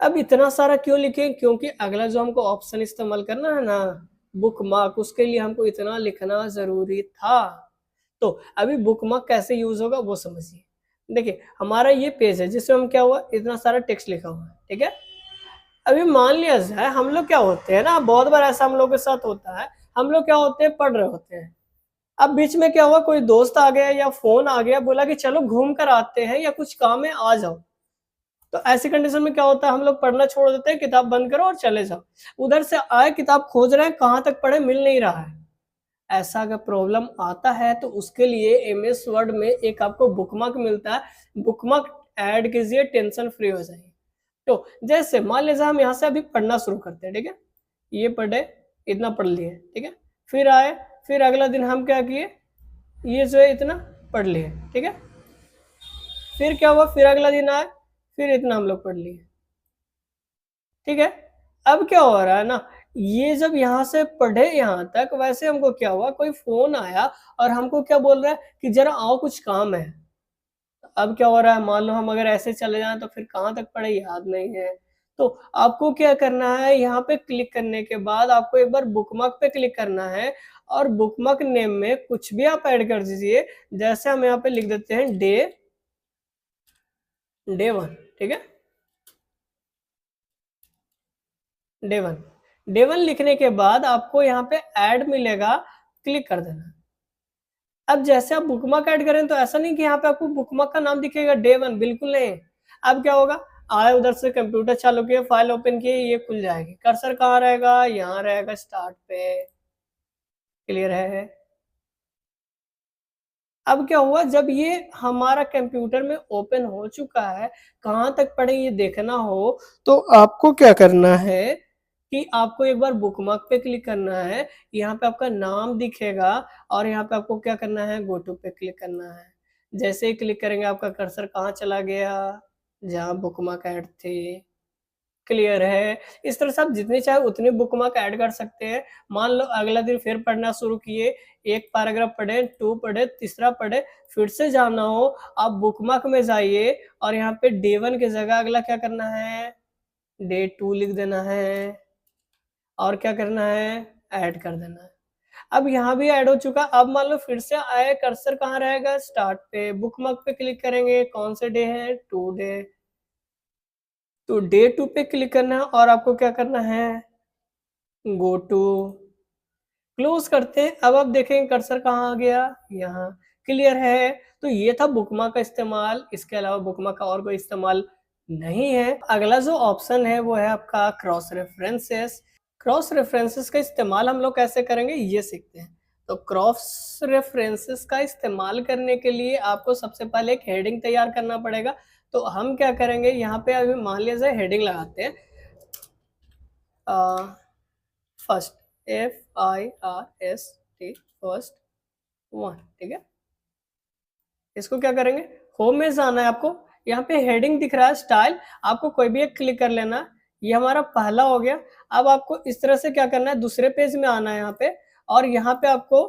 अब इतना सारा क्यों लिखे, क्योंकि अगला जो हमको ऑप्शन इस्तेमाल करना है ना, बुकमार्क, उसके लिए हमको इतना लिखना जरूरी था। तो अभी बुकमार्क कैसे यूज होगा वो समझिए। देखिए, हमारा ये पेज है जिसमें हम क्या हुआ, इतना सारा टेक्स्ट लिखा हुआ है, ठीक है। अभी मान लिया जाए हम लोग क्या होते हैं ना, बहुत बार ऐसा हम लोग के साथ होता है, हम लोग क्या होते हैं, पढ़ रहे होते हैं। अब बीच में क्या हुआ, कोई दोस्त आ गया या फोन आ गया, बोला कि चलो घूम कर आते हैं या कुछ काम है, आ जाओ। तो ऐसी कंडीशन में क्या होता है, हम लोग पढ़ना छोड़ देते हैं, किताब बंद करो और चले जाओ। उधर से आए, किताब खोज रहे हैं, कहाँ तक पढ़े, मिल नहीं रहा है। ऐसा अगर प्रॉब्लम आता है तो उसके लिए MS वर्ड में एक आपको बुकमार्क मिलता है। बुकमार्क ऐड कीजिए, टेंशन फ्री हो जाएगी। तो जैसे मान लीजिए हम यहाँ से अभी पढ़ना शुरू करते हैं, ठीक है। ये पढ़े, इतना पढ़ लिए, ठीक है। फिर आए, फिर अगला दिन हम क्या किए, ये जो है इतना पढ़ लिए, ठीक है। फिर क्या हुआ, फिर अगला दिन आए, फिर इतना हम लोग पढ़ लिए, ठीक है। अब क्या हो रहा है ना, ये जब यहाँ से पढ़े यहाँ तक, वैसे हमको क्या हुआ, कोई फोन आया और हमको क्या बोल रहा है कि जरा आओ कुछ काम है। अब क्या हो रहा है, मान लो हम अगर ऐसे चले जाएं तो फिर कहाँ तक पढ़े याद नहीं है। तो आपको क्या करना है, यहाँ पे क्लिक करने के बाद आपको एक बार बुकमार्क पे क्लिक करना है और बुकमार्क नेम में कुछ भी आप ऐड कर दीजिए। जैसे हम यहाँ पे लिख देते हैं डे 1, ठीक है, डे 1। डे 1 लिखने के बाद आपको यहाँ पे ऐड मिलेगा, क्लिक कर देना। अब जैसे आप बुकमार्क ऐड करें तो ऐसा नहीं कि यहाँ पे आपको बुकमार्क का नाम दिखेगा डे 1, बिल्कुल नहीं। अब क्या होगा, आए उधर से कंप्यूटर चालू किए, फाइल ओपन किए, ये खुल जाएगी। कर्सर कहाँ रहेगा, यहाँ रहेगा स्टार्ट पे। क्लियर है? अब क्या हुआ, जब ये हमारा कंप्यूटर में ओपन हो चुका है, कहाँ तक पढ़े ये देखना हो तो आपको क्या करना है कि आपको एक बार बुकमार्क पे क्लिक करना है, यहाँ पे आपका नाम दिखेगा और यहाँ पे आपको क्या करना है, गो टू पे क्लिक करना है। जैसे ही क्लिक करेंगे आपका कर्सर कहाँ चला गया, जहाँ बुकमार्क ऐड थे। क्लियर है? इस तरह से आप जितने चाहे उतने बुकमार्क ऐड कर सकते हैं। मान लो अगला दिन फिर पढ़ना शुरू किए, एक पैराग्राफ पढ़े, 2 पढ़े, तीसरा पढ़े, फिर से जाना हो, आप बुकमार्क में जाइए और यहाँ पे डे 1 की जगह अगला क्या करना है, डे 2 लिख देना है और क्या करना है, ऐड कर देना है। अब यहाँ भी ऐड हो चुका। अब मान लो फिर से आए, कर्सर कहाँ रहेगा, स्टार्ट पे, बुकमार्क पे क्लिक करेंगे, कौन से डे है, 2 डे। तो डे 2 पे क्लिक करना है और आपको क्या करना है, गो टू। क्लोज करते हैं। अब आप देखेंगे कर्सर कहाँ आ गया, यहाँ। क्लियर है? तो ये था बुकमार्क का इस्तेमाल, इसके अलावा बुकमार्क का और कोई इस्तेमाल नहीं है। अगला जो ऑप्शन है वो है आपका क्रॉस रेफरेंसेस। क्रॉस रेफरेंसेस का इस्तेमाल हम लोग कैसे करेंगे ये सीखते हैं। तो क्रॉस रेफरेंसेस का इस्तेमाल करने के लिए आपको सबसे पहले एक हेडिंग तैयार करना पड़ेगा। तो हम क्या करेंगे, यहाँ पे अभी मान लीजिए हेडिंग लगाते हैं, फर्स्ट, FIRST, फर्स्ट 1, ठीक है। इसको क्या करेंगे, होम में जाना है आपको, यहाँ पे हेडिंग दिख रहा है स्टाइल, आपको कोई भी एक क्लिक कर लेना। ये हमारा पहला हो गया। अब आपको इस तरह से क्या करना है, दूसरे पेज में आना है यहाँ पे, और यहाँ पे आपको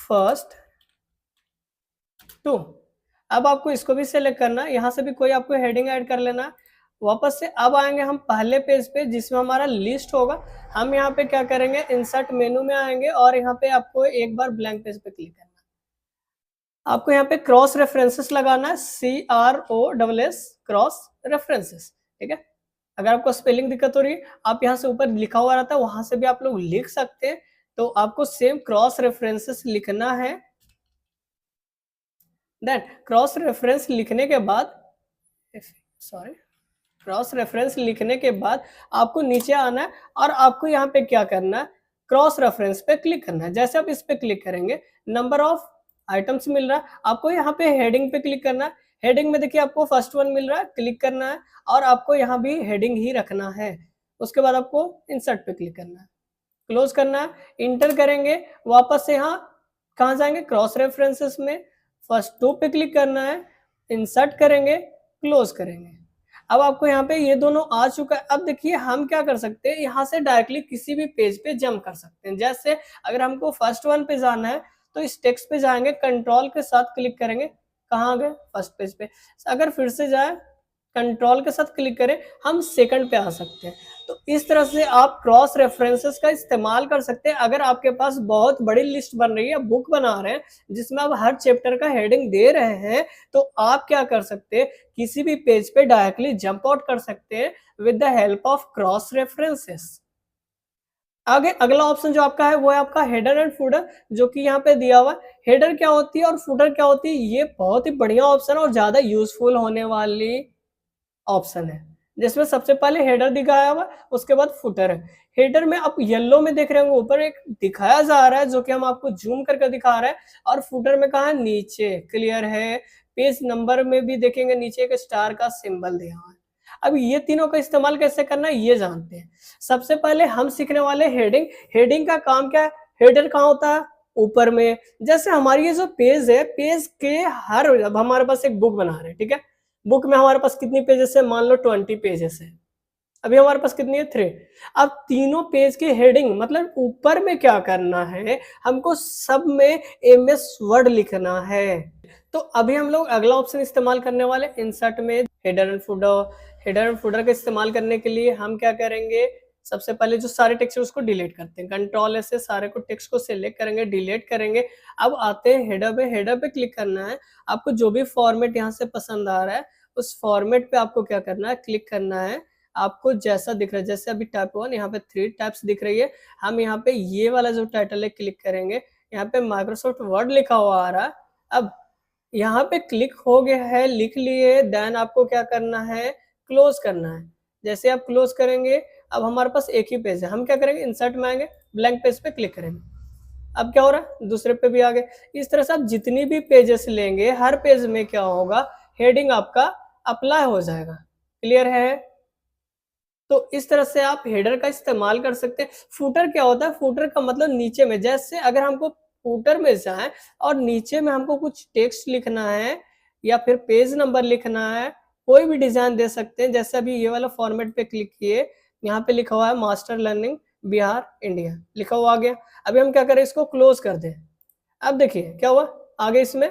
फर्स्ट 2, अब आपको इसको भी सिलेक्ट करना है, यहाँ से भी कोई आपको हेडिंग ऐड कर लेना। वापस से अब आएंगे हम पहले पेज पे जिसमें हमारा लिस्ट होगा। हम यहाँ पे क्या करेंगे, इंसर्ट मेनू में आएंगे और यहाँ पे आपको एक बार ब्लैंक पेज पे क्लिक करना है। आपको यहाँ पे क्रॉस रेफरेंसेस लगाना है, CROSS, क्रॉस रेफरेंसेस, ठीक है। अगर आपको स्पेलिंग दिक्कत हो रही है, आप यहाँ से ऊपर लिखा हुआ रहता है, वहां से भी आप लोग लिख सकते हैं। तो आपको सेम क्रॉस रेफरेंसेस लिखना है। देन क्रॉस रेफरेंस लिखने के बाद, सॉरी, क्रॉस रेफरेंस लिखने के बाद आपको नीचे आना है और आपको यहाँ पे क्या करना है, क्रॉस रेफरेंस पे क्लिक करना है। जैसे आप इस पे क्लिक करेंगे, नंबर ऑफ आइटम्स मिल रहा है, आपको यहाँ पे हेडिंग पे क्लिक करना है। हेडिंग में देखिए आपको फर्स्ट वन मिल रहा है, क्लिक करना है और आपको यहाँ भी हेडिंग ही रखना है। उसके बाद आपको इंसर्ट पे क्लिक करना है, क्लोज करना है, इंटर करेंगे, वापस से यहाँ कहाँ जाएंगे, क्रॉस रेफरेंसेस में फर्स्ट 2 पे क्लिक करना है, इंसर्ट करेंगे, क्लोज करेंगे। अब आपको यहाँ पे ये दोनों आ चुका है। अब देखिए हम क्या कर सकते हैं, यहाँ से डायरेक्टली किसी भी पेज पे जंप कर सकते हैं। जैसे अगर हमको फर्स्ट वन पे जाना है तो इस टेक्स्ट पे जाएंगे, कंट्रोल के साथ क्लिक करेंगे, कहाँ गए, फर्स्ट पेज पे। अगर फिर से जाए, कंट्रोल के साथ क्लिक करें, हम सेकंड पे आ सकते हैं। तो इस तरह से आप क्रॉस रेफरेंसेस का इस्तेमाल कर सकते हैं। अगर आपके पास बहुत बड़ी लिस्ट बन रही है, बुक बना रहे हैं जिसमें आप हर चैप्टर का हेडिंग दे रहे हैं, तो आप क्या कर सकते हैं, किसी भी पेज पे डायरेक्टली जंप आउट कर सकते हैं with the help of cross references. आगे अगला ऑप्शन जो आपका है वो है आपका हेडर एंड फुटर, जो कि यहाँ पे दिया हुआ है। हेडर क्या होती है और फुटर क्या होती है, ये बहुत ही बढ़िया ऑप्शन और ज्यादा यूजफुल होने वाली ऑप्शन है, जिसमें सबसे पहले हेडर दिखाया हुआ, उसके बाद फुटर है। हेडर में आप येलो में देख रहे होंगे, ऊपर एक दिखाया जा रहा है जो कि हम आपको जूम करके दिखा रहे हैं, और फुटर में कहा है, नीचे। क्लियर है? पेज नंबर में भी देखेंगे नीचे एक स्टार का सिंबल दिया हुआ है। अब ये तीनों का इस्तेमाल कैसे करना है ये जानते हैं। सबसे पहले हम सीखने वाले हेडिंग। हेडिंग का काम क्या है, हेडर कहाँ होता है, ऊपर में। जैसे हमारी ये जो पेज है, पेज के हर, अब हमारे पास एक बुक बना रहे हैं, ठीक है। बुक में हमारे पास कितनी पेजेस है, मान लो 20 पेजेस है, अभी हमारे पास कितनी है, 3। अब तीनों पेज की हेडिंग, मतलब ऊपर में क्या करना है, हमको सब में MS वर्ड लिखना है। तो अभी हम लोग अगला ऑप्शन इस्तेमाल करने वाले, इंसर्ट में header and footer. Header and footer का इस्तेमाल करने के लिए हम क्या करेंगे, सबसे पहले जो सारे टेक्स्ट है उसको डिलीट करते हैं, कंट्रोल से सारे को टेक्स्ट को सिलेक्ट करेंगे, डिलीट करेंगे। अब आते हैं हेडर पे। हेडर पे क्लिक करना है, आपको जो भी फॉर्मेट यहाँ से पसंद आ रहा है उस फॉर्मेट पे आपको क्या करना है, क्लिक करना है। आपको जैसा दिख रहा है, जैसे अभी टाइप 1 यहाँ पे 3 टाइप्स दिख रही है, हम यहाँ पे ये वाला जो टाइटल है क्लिक करेंगे, यहाँ पे माइक्रोसॉफ्ट वर्ड लिखा हुआ आ रहा है। अब यहाँ पे क्लिक हो गया है, लिख लिए, देन आपको क्या करना है, क्लोज करना है। जैसे आप क्लोज करेंगे, अब हमारे पास एक ही पेज है, हम क्या करेंगे, इंसर्ट में आएंगे, ब्लैंक पेज पे क्लिक करेंगे। अब क्या हो रहा है, दूसरे पे भी आ गए। इस तरह से आप जितनी भी पेजेस लेंगे, हर पेज में क्या होगा, हेडिंग आपका अप्लाई हो जाएगा। क्लियर है? तो इस तरह से आप हेडर का इस्तेमाल कर सकते हैं। फुटर क्या होता है, फुटर का मतलब नीचे में, जैसे अगर हमको फुटर में जाए और नीचे में हमको कुछ टेक्स्ट लिखना है या फिर पेज नंबर लिखना है, कोई भी डिजाइन दे सकते हैं। जैसे अभी ये वाला फॉर्मेट पे क्लिक किए, यहाँ पे लिखा हुआ है मास्टर लर्निंग बिहार इंडिया, लिखा हुआ आ गया। अभी हम क्या करें, इसको क्लोज कर दें। अब देखिए क्या हुआ, आगे इसमें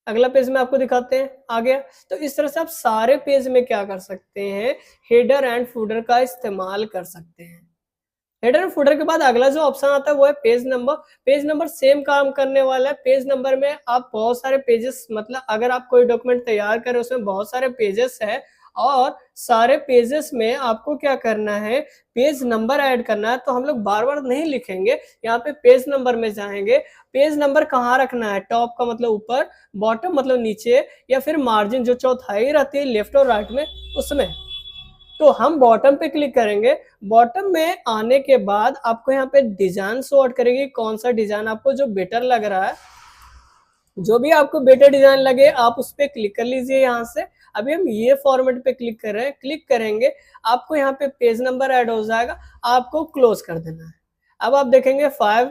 अगला पेज में आपको दिखाते हैं, आ गया। तो इस तरह से आप सारे पेज में क्या कर सकते हैं, हेडर एंड फुटर का इस्तेमाल कर सकते हैं। हेडर एंड फुटर के बाद अगला जो ऑप्शन आता है वो है page number. Page number same काम करने वाला है। पेज नंबर में आप बहुत सारे पेजेस, मतलब अगर आप कोई डॉक्यूमेंट तैयार करें उसमें बहुत सारे पेजेस है और सारे पेजेस में आपको क्या करना है, पेज नंबर ऐड करना है। तो हम लोग बार बार नहीं लिखेंगे, यहाँ पे पेज नंबर में जाएंगे। पेज नंबर कहाँ रखना है, टॉप का मतलब ऊपर, बॉटम मतलब नीचे, या फिर मार्जिन जो चौथाई रहती है लेफ्ट और राइट में उसमें। तो हम बॉटम पे क्लिक करेंगे। बॉटम में आने के बाद आपको यहाँ पे डिजाइन शो आउट करेगी, कौन सा डिजाइन आपको जो बेटर लग रहा है, जो भी आपको बेटर डिजाइन लगे आप उस पर क्लिक कर लीजिए यहाँ से। अभी हम ये फॉर्मेट पे क्लिक कर रहे हैं, क्लिक करेंगे, आपको यहाँ पे पेज नंबर ऐड हो जाएगा, आपको क्लोज कर देना है। अब आप देखेंगे 5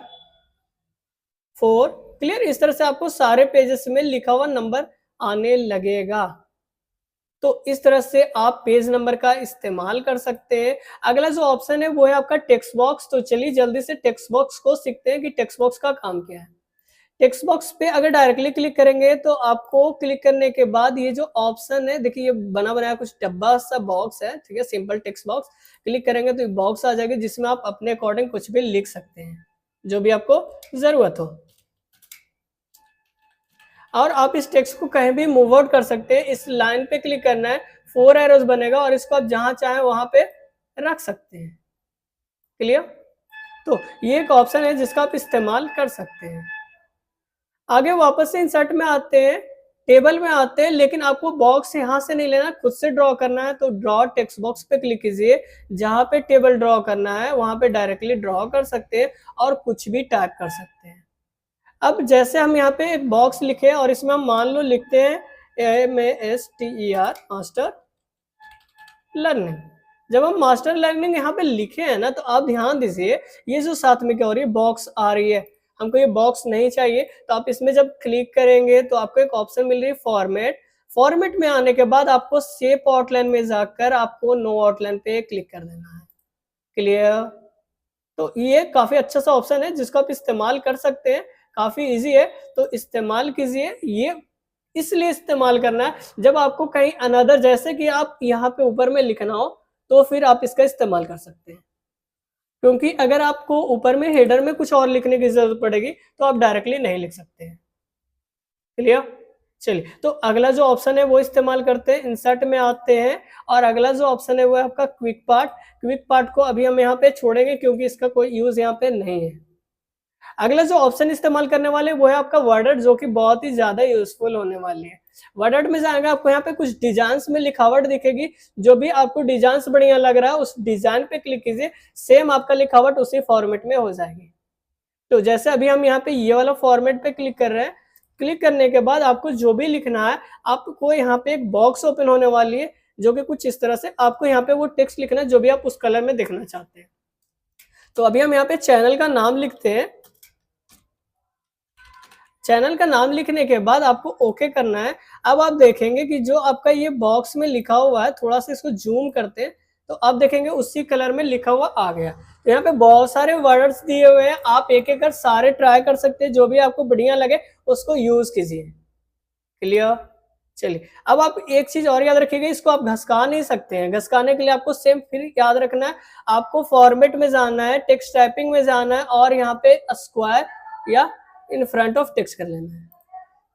4 क्लियर। इस तरह से आपको सारे पेजेस में लिखा हुआ नंबर आने लगेगा। तो इस तरह से आप पेज नंबर का इस्तेमाल कर सकते हैं। अगला जो ऑप्शन है वो है आपका टेक्स्ट बॉक्स। तो चलिए जल्दी से टेक्स्ट बॉक्स को सीखते हैं कि टेक्स्ट बॉक्स का काम क्या है। टेक्स्ट बॉक्स पे अगर डायरेक्टली क्लिक करेंगे तो आपको क्लिक करने के बाद ये जो ऑप्शन है, देखिए ये बना बनाया कुछ डब्बा सा बॉक्स है, ठीक है, सिंपल टेक्स्ट बॉक्स। क्लिक करेंगे तो बॉक्स आ जाएगा जिसमें आप अपने अकॉर्डिंग कुछ भी लिख सकते हैं जो भी आपको जरूरत हो, और आप इस टेक्स्ट को कहीं भी मूव आउट कर सकते हैं। इस लाइन पे क्लिक करना है, 4 एरोज बनेगा और इसको आप जहां चाहें वहां पे रख सकते हैं। क्लियर? तो ये एक ऑप्शन है जिसका आप इस्तेमाल कर सकते हैं। आगे वापस से इंसर्ट में आते हैं, टेबल में आते हैं, लेकिन आपको बॉक्स यहां से नहीं लेना, खुद से ड्रॉ करना है। तो ड्रॉ टेक्स्ट बॉक्स पे क्लिक कीजिए, जहां पे टेबल ड्रॉ करना है वहां पे डायरेक्टली ड्रॉ कर सकते हैं और कुछ भी टाइप कर सकते हैं। अब जैसे हम यहाँ पे एक बॉक्स लिखे और इसमें हम मान लो लिखते हैं MASTER मास्टर लर्निंग। जब हम मास्टर लर्निंग यहाँ पे लिखे हैं ना, तो आप ध्यान दीजिए ये जो साथ में क्या हो रही है, बॉक्स आ रही है। हमको ये बॉक्स नहीं चाहिए, तो आप इसमें जब क्लिक करेंगे तो आपको एक ऑप्शन मिल रही है फॉर्मेट। फॉर्मेट में आने के बाद आपको शेप आउटलाइन में जाकर आपको नो आउटलाइन पे क्लिक कर देना है। क्लियर? तो ये काफी अच्छा सा ऑप्शन है जिसको आप इस्तेमाल कर सकते हैं, काफी इजी है, तो इस्तेमाल कीजिए। ये इसलिए इस्तेमाल करना है जब आपको कहीं अनदर, जैसे कि आप यहाँ पे ऊपर में लिखना हो तो फिर आप इसका इस्तेमाल कर सकते हैं, क्योंकि अगर आपको ऊपर में हेडर में कुछ और लिखने की जरूरत पड़ेगी तो आप डायरेक्टली नहीं लिख सकते हैं। क्लियर? चलिए, तो अगला जो ऑप्शन है वो इस्तेमाल करते हैं। इंसर्ट में आते हैं और अगला जो ऑप्शन है वो है आपका क्विक पार्ट। क्विक पार्ट को अभी हम यहाँ पे छोड़ेंगे क्योंकि इसका कोई यूज यहाँ पे नहीं है। अगला जो ऑप्शन इस्तेमाल करने वाले वो है आपका वर्ड, जो कि बहुत ही ज्यादा यूजफुल होने वाली है। वर्ड में जाएंगे, आपको यहाँ पे कुछ डिजाइन में लिखावट दिखेगी, जो भी आपको डिजाइन बढ़िया लग रहा है उस डिजाइन पे क्लिक कीजिए, सेम आपका लिखावट उसी फॉर्मेट में हो जाएगी। तो जैसे अभी हम यहाँ पे ये वाला फॉर्मेट पे क्लिक कर रहे हैं, क्लिक करने के बाद आपको जो भी लिखना है, आपको यहाँ पे एक बॉक्स ओपन होने वाली है जो कि कुछ इस तरह से, आपको यहाँ पे वो टेक्स्ट लिखना है जो भी आप उस कलर में देखना चाहते हैं। तो अभी हम यहाँ पे चैनल का नाम लिखते हैं। चैनल का नाम लिखने के बाद आपको ओके करना है। अब आप देखेंगे कि जो आपका ये बॉक्स में लिखा हुआ है, थोड़ा सा इसको जूम करते हैं तो आप देखेंगे उसी कलर में लिखा हुआ आ गया। तो यहाँ पे बहुत सारे वर्ड्स दिए हुए हैं, आप एक एक कर सारे ट्राई कर सकते हैं, जो भी आपको बढ़िया लगे उसको यूज कीजिए। क्लियर? चलिए, अब आप एक चीज और याद रखिएगा, इसको आप घसका नहीं सकते हैं। घसकाने के लिए आपको सेम फिर याद रखना है, आपको फॉर्मेट में जाना है, टेक्स्ट टाइपिंग में जाना है और यहाँ पे स्क्वायर या इन फ्रंट ऑफ टेक्स्ट कर लेना है।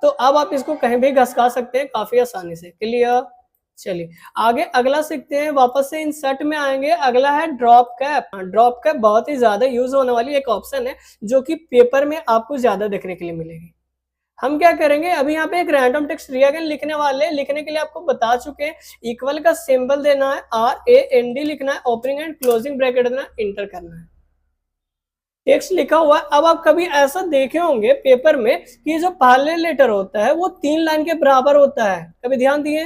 तो अब आप इसको कहीं भी घसका सकते हैं काफी आसानी से। क्लियर? चलिए आगे अगला सीखते हैं, वापस से इंसर्ट में आएंगे। अगला है ड्रॉप कैप। ड्रॉप कैप बहुत ही ज्यादा यूज होने वाली एक ऑप्शन है जो कि पेपर में आपको ज्यादा देखने के लिए मिलेगी। हम क्या करेंगे, अभी यहाँ पे एक रैंडम टेक्स्ट रिएगन लिखने वाले हैं। लिखने के लिए आपको बता चुके हैं, इक्वल का सिंबल देना है, RAND लिखना है, ओपनिंग एंड क्लोजिंग ब्रैकेट देना, इंटर करना है। टेक्स्ट लिखा हुआ है। अब आप कभी ऐसा देखे होंगे पेपर में कि जो पहले लेटर होता है वो 3 लाइन के बराबर होता है, कभी ध्यान दिए?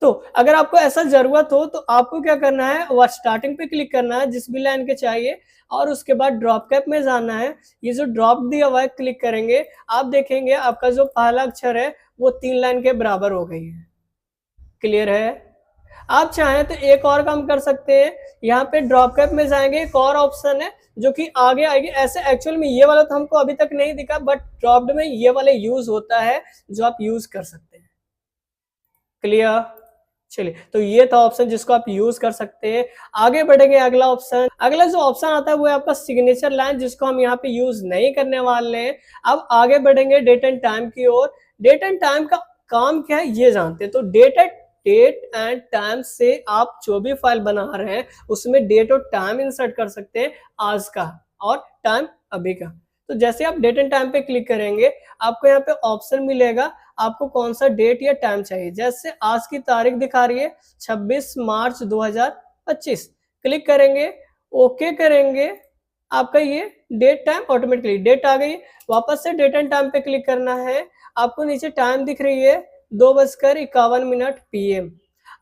तो अगर आपको ऐसा जरूरत हो तो आपको क्या करना है, वह स्टार्टिंग पे क्लिक करना है जिस भी लाइन के चाहिए, और उसके बाद ड्रॉप कैप में जाना है। ये जो ड्रॉप दिया हुआ है क्लिक करेंगे, आप देखेंगे आपका जो पहला अक्षर है वो 3 लाइन के बराबर हो गई है। क्लियर है? आप चाहें तो एक और काम कर सकते हैं, यहाँ पे ड्रॉप कैप में जाएंगे, एक और ऑप्शन है जो कि आगे आएगी। ऐसे एक्चुअल में ये वाला तो हमको अभी तक नहीं दिखा, बट ड्रॉप्ड में ये वाला यूज होता है जो आप यूज कर सकते हैं। क्लियर? चलिए, तो ये था ऑप्शन जिसको आप यूज कर सकते हैं। आगे बढ़ेंगे, अगला ऑप्शन। अगला जो ऑप्शन आता है वो है आपका सिग्नेचर लाइन, जिसको हम यहाँ पे यूज नहीं करने वाले हैं। अब आगे बढ़ेंगे डेट एंड टाइम की ओर। डेट एंड टाइम का काम क्या है ये जानते हैं। तो डेट एंड टाइम से आप जो भी फाइल बना रहे हैं उसमें डेट और टाइम इंसर्ट कर सकते हैं, आज का और टाइम अभी का। तो जैसे आप डेट एंड टाइम पे क्लिक करेंगे, आपको यहाँ पे ऑप्शन मिलेगा आपको कौन सा डेट या टाइम चाहिए। जैसे आज की तारीख दिखा रही है 26 मार्च 2025। क्लिक करेंगे, ओके करेंगे, आपका ये डेट टाइम ऑटोमेटिकली डेट आ गई। वापस से डेट एंड टाइम पे क्लिक करना है, आपको नीचे टाइम दिख रही है 2:51 PM।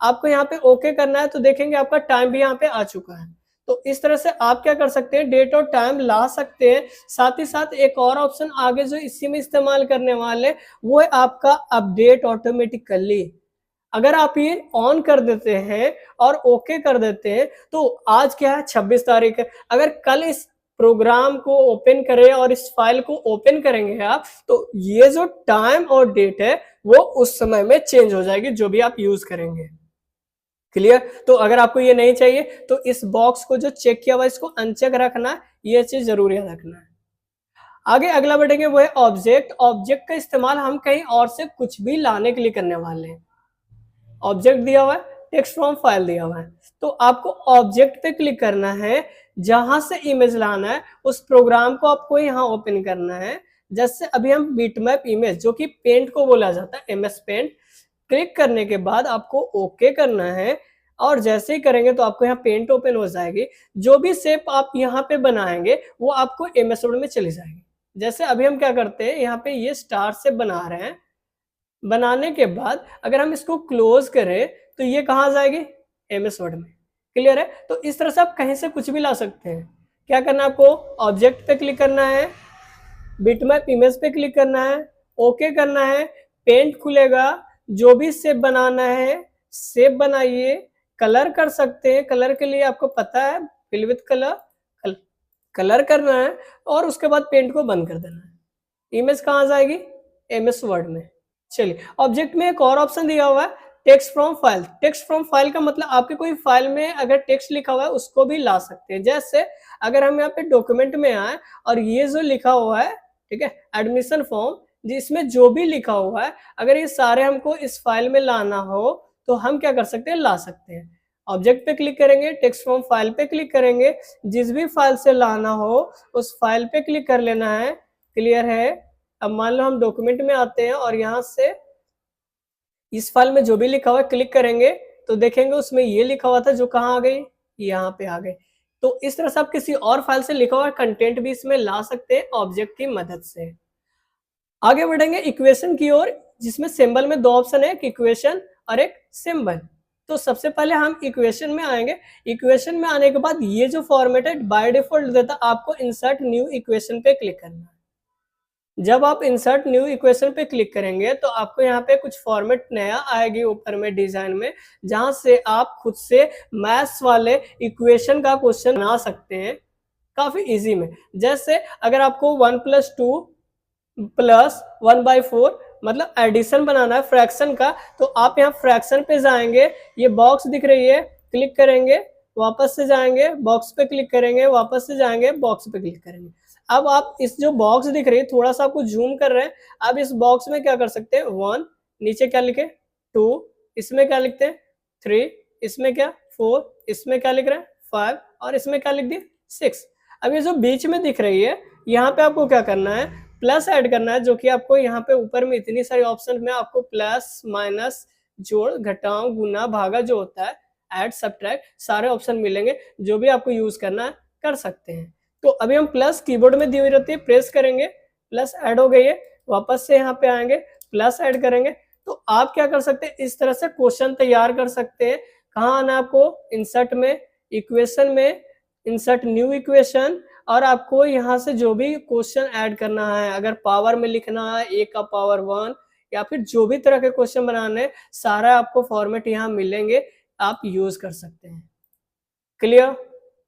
आपको यहाँ पे ओके करना है, तो देखेंगे आपका टाइम भी यहाँ पे आ चुका है। तो इस तरह से आप क्या कर सकते हैं, डेट और टाइम ला सकते हैं। साथ ही साथ एक और ऑप्शन आगे जो इसी में इस्तेमाल करने वाले, वो है आपका अपडेट ऑटोमेटिकली। अगर आप ये ऑन कर देते हैं और ओके कर देते हैं, तो आज क्या है, 26 तारीख है। अगर कल इस प्रोग्राम को ओपन करें और इस फाइल को ओपन करेंगे आप, तो ये जो टाइम और डेट है वो उस समय में चेंज हो जाएगी जो भी आप यूज करेंगे। क्लियर? तो अगर आपको ये नहीं चाहिए तो इस बॉक्स को जो चेक किया हुआ इसको अनचेक रखना है, ये चीज जरूर याद रखना है। आगे अगला बढ़ेंगे वो है ऑब्जेक्ट। ऑब्जेक्ट का इस्तेमाल हम कहीं और से कुछ भी लाने के लिए करने वाले हैं। ऑब्जेक्ट दिया हुआ है, टेक्स्ट फ्रॉम फाइल दिया हुआ है, तो आपको ऑब्जेक्ट पे क्लिक करना है। जहां से इमेज लाना है उस प्रोग्राम को आपको यहाँ ओपन करना है। जैसे अभी हम बिटमैप इमेज, जो कि पेंट को बोला जाता है, MS पेंट। क्लिक करने के बाद आपको ओके करना है, और जैसे ही करेंगे तो आपको यहाँ पेंट ओपन हो जाएगी। जो भी शेप आप यहाँ पे बनाएंगे वो आपको MS वर्ड में चली जाएगी। जैसे अभी हम क्या करते हैं, यहाँ पे ये स्टार शेप बना रहे हैं। बनाने के बाद अगर हम इसको क्लोज करें तो ये कहाँ जाएगी, MS वर्ड में। क्लियर है? तो इस तरह से आप कहीं से कुछ भी ला सकते हैं। क्या करना है आपको, ऑब्जेक्ट पे क्लिक करना है, बिटमैप इमेज पे क्लिक करना है, ओके करना है, पेंट खुलेगा। जो भी शेप बनाना है शेप बनाइए। कलर कर सकते हैं, कलर के लिए आपको पता है, फिल विथ कलर, कलर करना है और उसके बाद पेंट को बंद कर देना है। इमेज कहाँ जाएगी, MS वर्ड में। चलिए, ऑब्जेक्ट में एक और ऑप्शन दिया हुआ है, text from file. Text from file का मतलब आपके कोई फाइल में अगर टेक्स्ट लिखा हुआ है उसको भी ला सकते हैं। जैसे अगर हम यहाँ पे डॉक्यूमेंट में आए और ये जो लिखा हुआ है, ठीक है, एडमिशन फॉर्म, जिसमें जो भी लिखा हुआ है, अगर ये सारे हमको इस फाइल में लाना हो तो हम क्या कर सकते हैं, ला सकते हैं। ऑब्जेक्ट पे क्लिक करेंगे, टेक्स्ट फ्रॉम फाइल पे क्लिक करेंगे, जिस भी फाइल से लाना हो उस फाइल पे क्लिक कर लेना है। क्लियर है? अब मान लो हम डॉक्यूमेंट में आते हैं और यहाँ से इस फाइल में जो भी लिखा हुआ है क्लिक करेंगे तो देखेंगे उसमें ये लिखा हुआ था जो कहाँ आ गई, यहाँ पे आ गई। तो इस तरह से आप किसी और फाइल से लिखा हुआ कंटेंट भी इसमें ला सकते हैं ऑब्जेक्ट की मदद से। आगे बढ़ेंगे इक्वेशन की ओर, जिसमें सिंबल में 2 ऑप्शन है, एक इक्वेशन और एक सिंबल। तो सबसे पहले हम इक्वेशन में आएंगे। इक्वेशन में आने के बाद ये जो फॉर्मेट है बाय डिफॉल्ट देता है, आपको इंसर्ट न्यू इक्वेशन पे क्लिक करना है। जब आप इंसर्ट न्यू इक्वेशन पे क्लिक करेंगे तो आपको यहाँ पे कुछ फॉर्मेट नया आएगी ऊपर में डिजाइन में, जहां से आप खुद से मैथ्स वाले इक्वेशन का क्वेश्चन बना सकते हैं काफी इजी में। जैसे अगर आपको 1+2 + 1/4 मतलब एडिशन बनाना है फ्रैक्शन का, तो आप यहाँ फ्रैक्शन पे जाएंगे, ये बॉक्स दिख रही है, क्लिक करेंगे, वापस से जाएंगे, बॉक्स पे क्लिक करेंगे, वापस से जाएंगे, बॉक्स पे क्लिक करेंगे। अब आप इस जो बॉक्स दिख रही है, थोड़ा सा आपको जूम कर रहे हैं, अब इस बॉक्स में क्या कर सकते हैं, 1, नीचे क्या लिखे 2, इसमें क्या लिखते हैं 3, इसमें क्या 4, इसमें क्या लिख रहे हैं 5 और इसमें क्या लिख दिए 6। अब ये जो बीच में दिख रही है यहाँ पे आपको क्या करना है, प्लस ऐड करना है, जो कि आपको यहाँ पे ऊपर में इतनी सारी ऑप्शन में आपको प्लस माइनस जोड़ घटाओ गुना भागा जो होता है ऐड सब्ट्रैक्ट सारे ऑप्शन मिलेंगे, जो भी आपको यूज करना है कर सकते हैं। तो अभी हम प्लस कीबोर्ड में दी हुई रहती है, प्रेस करेंगे प्लस ऐड हो गई है, वापस से यहाँ पे आएंगे प्लस ऐड करेंगे। तो आप क्या कर सकते हैं, इस तरह से क्वेश्चन तैयार कर सकते हैं। कहाँ आना है आपको, इंसर्ट में, इक्वेशन में, इंसर्ट न्यू इक्वेशन, और आपको यहाँ से जो भी क्वेश्चन ऐड करना है, अगर पावर में लिखना है a का पावर 1 या फिर जो भी तरह के क्वेश्चन बनाने हैं, सारा आपको फॉर्मेट यहाँ मिलेंगे, आप यूज कर सकते हैं। क्लियर?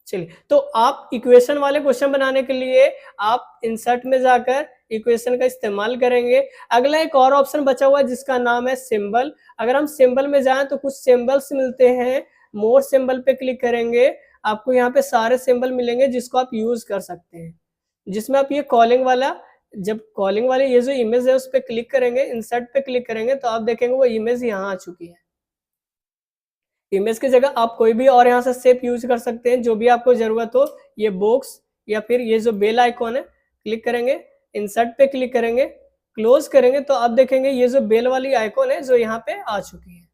चलिए, तो आप इक्वेशन वाले क्वेश्चन बनाने के लिए आप इंसर्ट में जाकर इक्वेशन का इस्तेमाल करेंगे। अगला एक और ऑप्शन बचा हुआ है जिसका नाम है सिंबल। अगर हम सिंबल में जाएं तो कुछ सिंबल्स मिलते हैं, मोर सिंबल पे क्लिक करेंगे, आपको यहाँ पे सारे सिंबल मिलेंगे जिसको आप यूज कर सकते हैं। जिसमें आप ये कॉलिंग वाला, जब कॉलिंग वाली ये जो इमेज है उस पर क्लिक करेंगे, इंसर्ट पे क्लिक करेंगे तो आप देखेंगे वो इमेज यहाँ आ चुकी है। इमेज की जगह आप कोई भी और यहाँ से शेप यूज कर सकते हैं जो भी आपको जरूरत हो। ये बॉक्स या फिर ये जो बेल आइकॉन है, क्लिक करेंगे, इंसर्ट पे क्लिक करेंगे, क्लोज करेंगे तो आप देखेंगे ये जो बेल वाली आइकॉन है जो यहाँ पे आ चुकी है।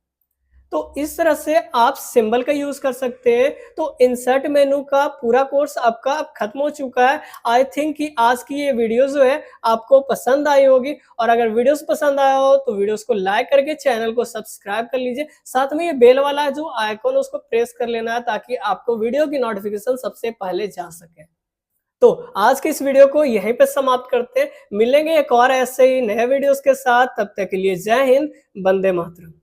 तो इस तरह से आप सिंबल का यूज कर सकते हैं। तो इंसर्ट मेनू का पूरा कोर्स आपका अब खत्म हो चुका है। आई थिंक कि आज की ये वीडियो जो है आपको पसंद आई होगी, और अगर वीडियोस पसंद आया हो तो वीडियोस को लाइक करके चैनल को सब्सक्राइब कर लीजिए। साथ में ये बेल वाला जो आइकॉन है उसको प्रेस कर लेना है ताकि आपको वीडियो की नोटिफिकेशन सबसे पहले जा सके। तो आज की इस वीडियो को यहीं पे समाप्त करते हैं। मिलेंगे एक और ऐसे ही नए वीडियोस के साथ, तब तक के लिए जय हिंद, वंदे मातरम।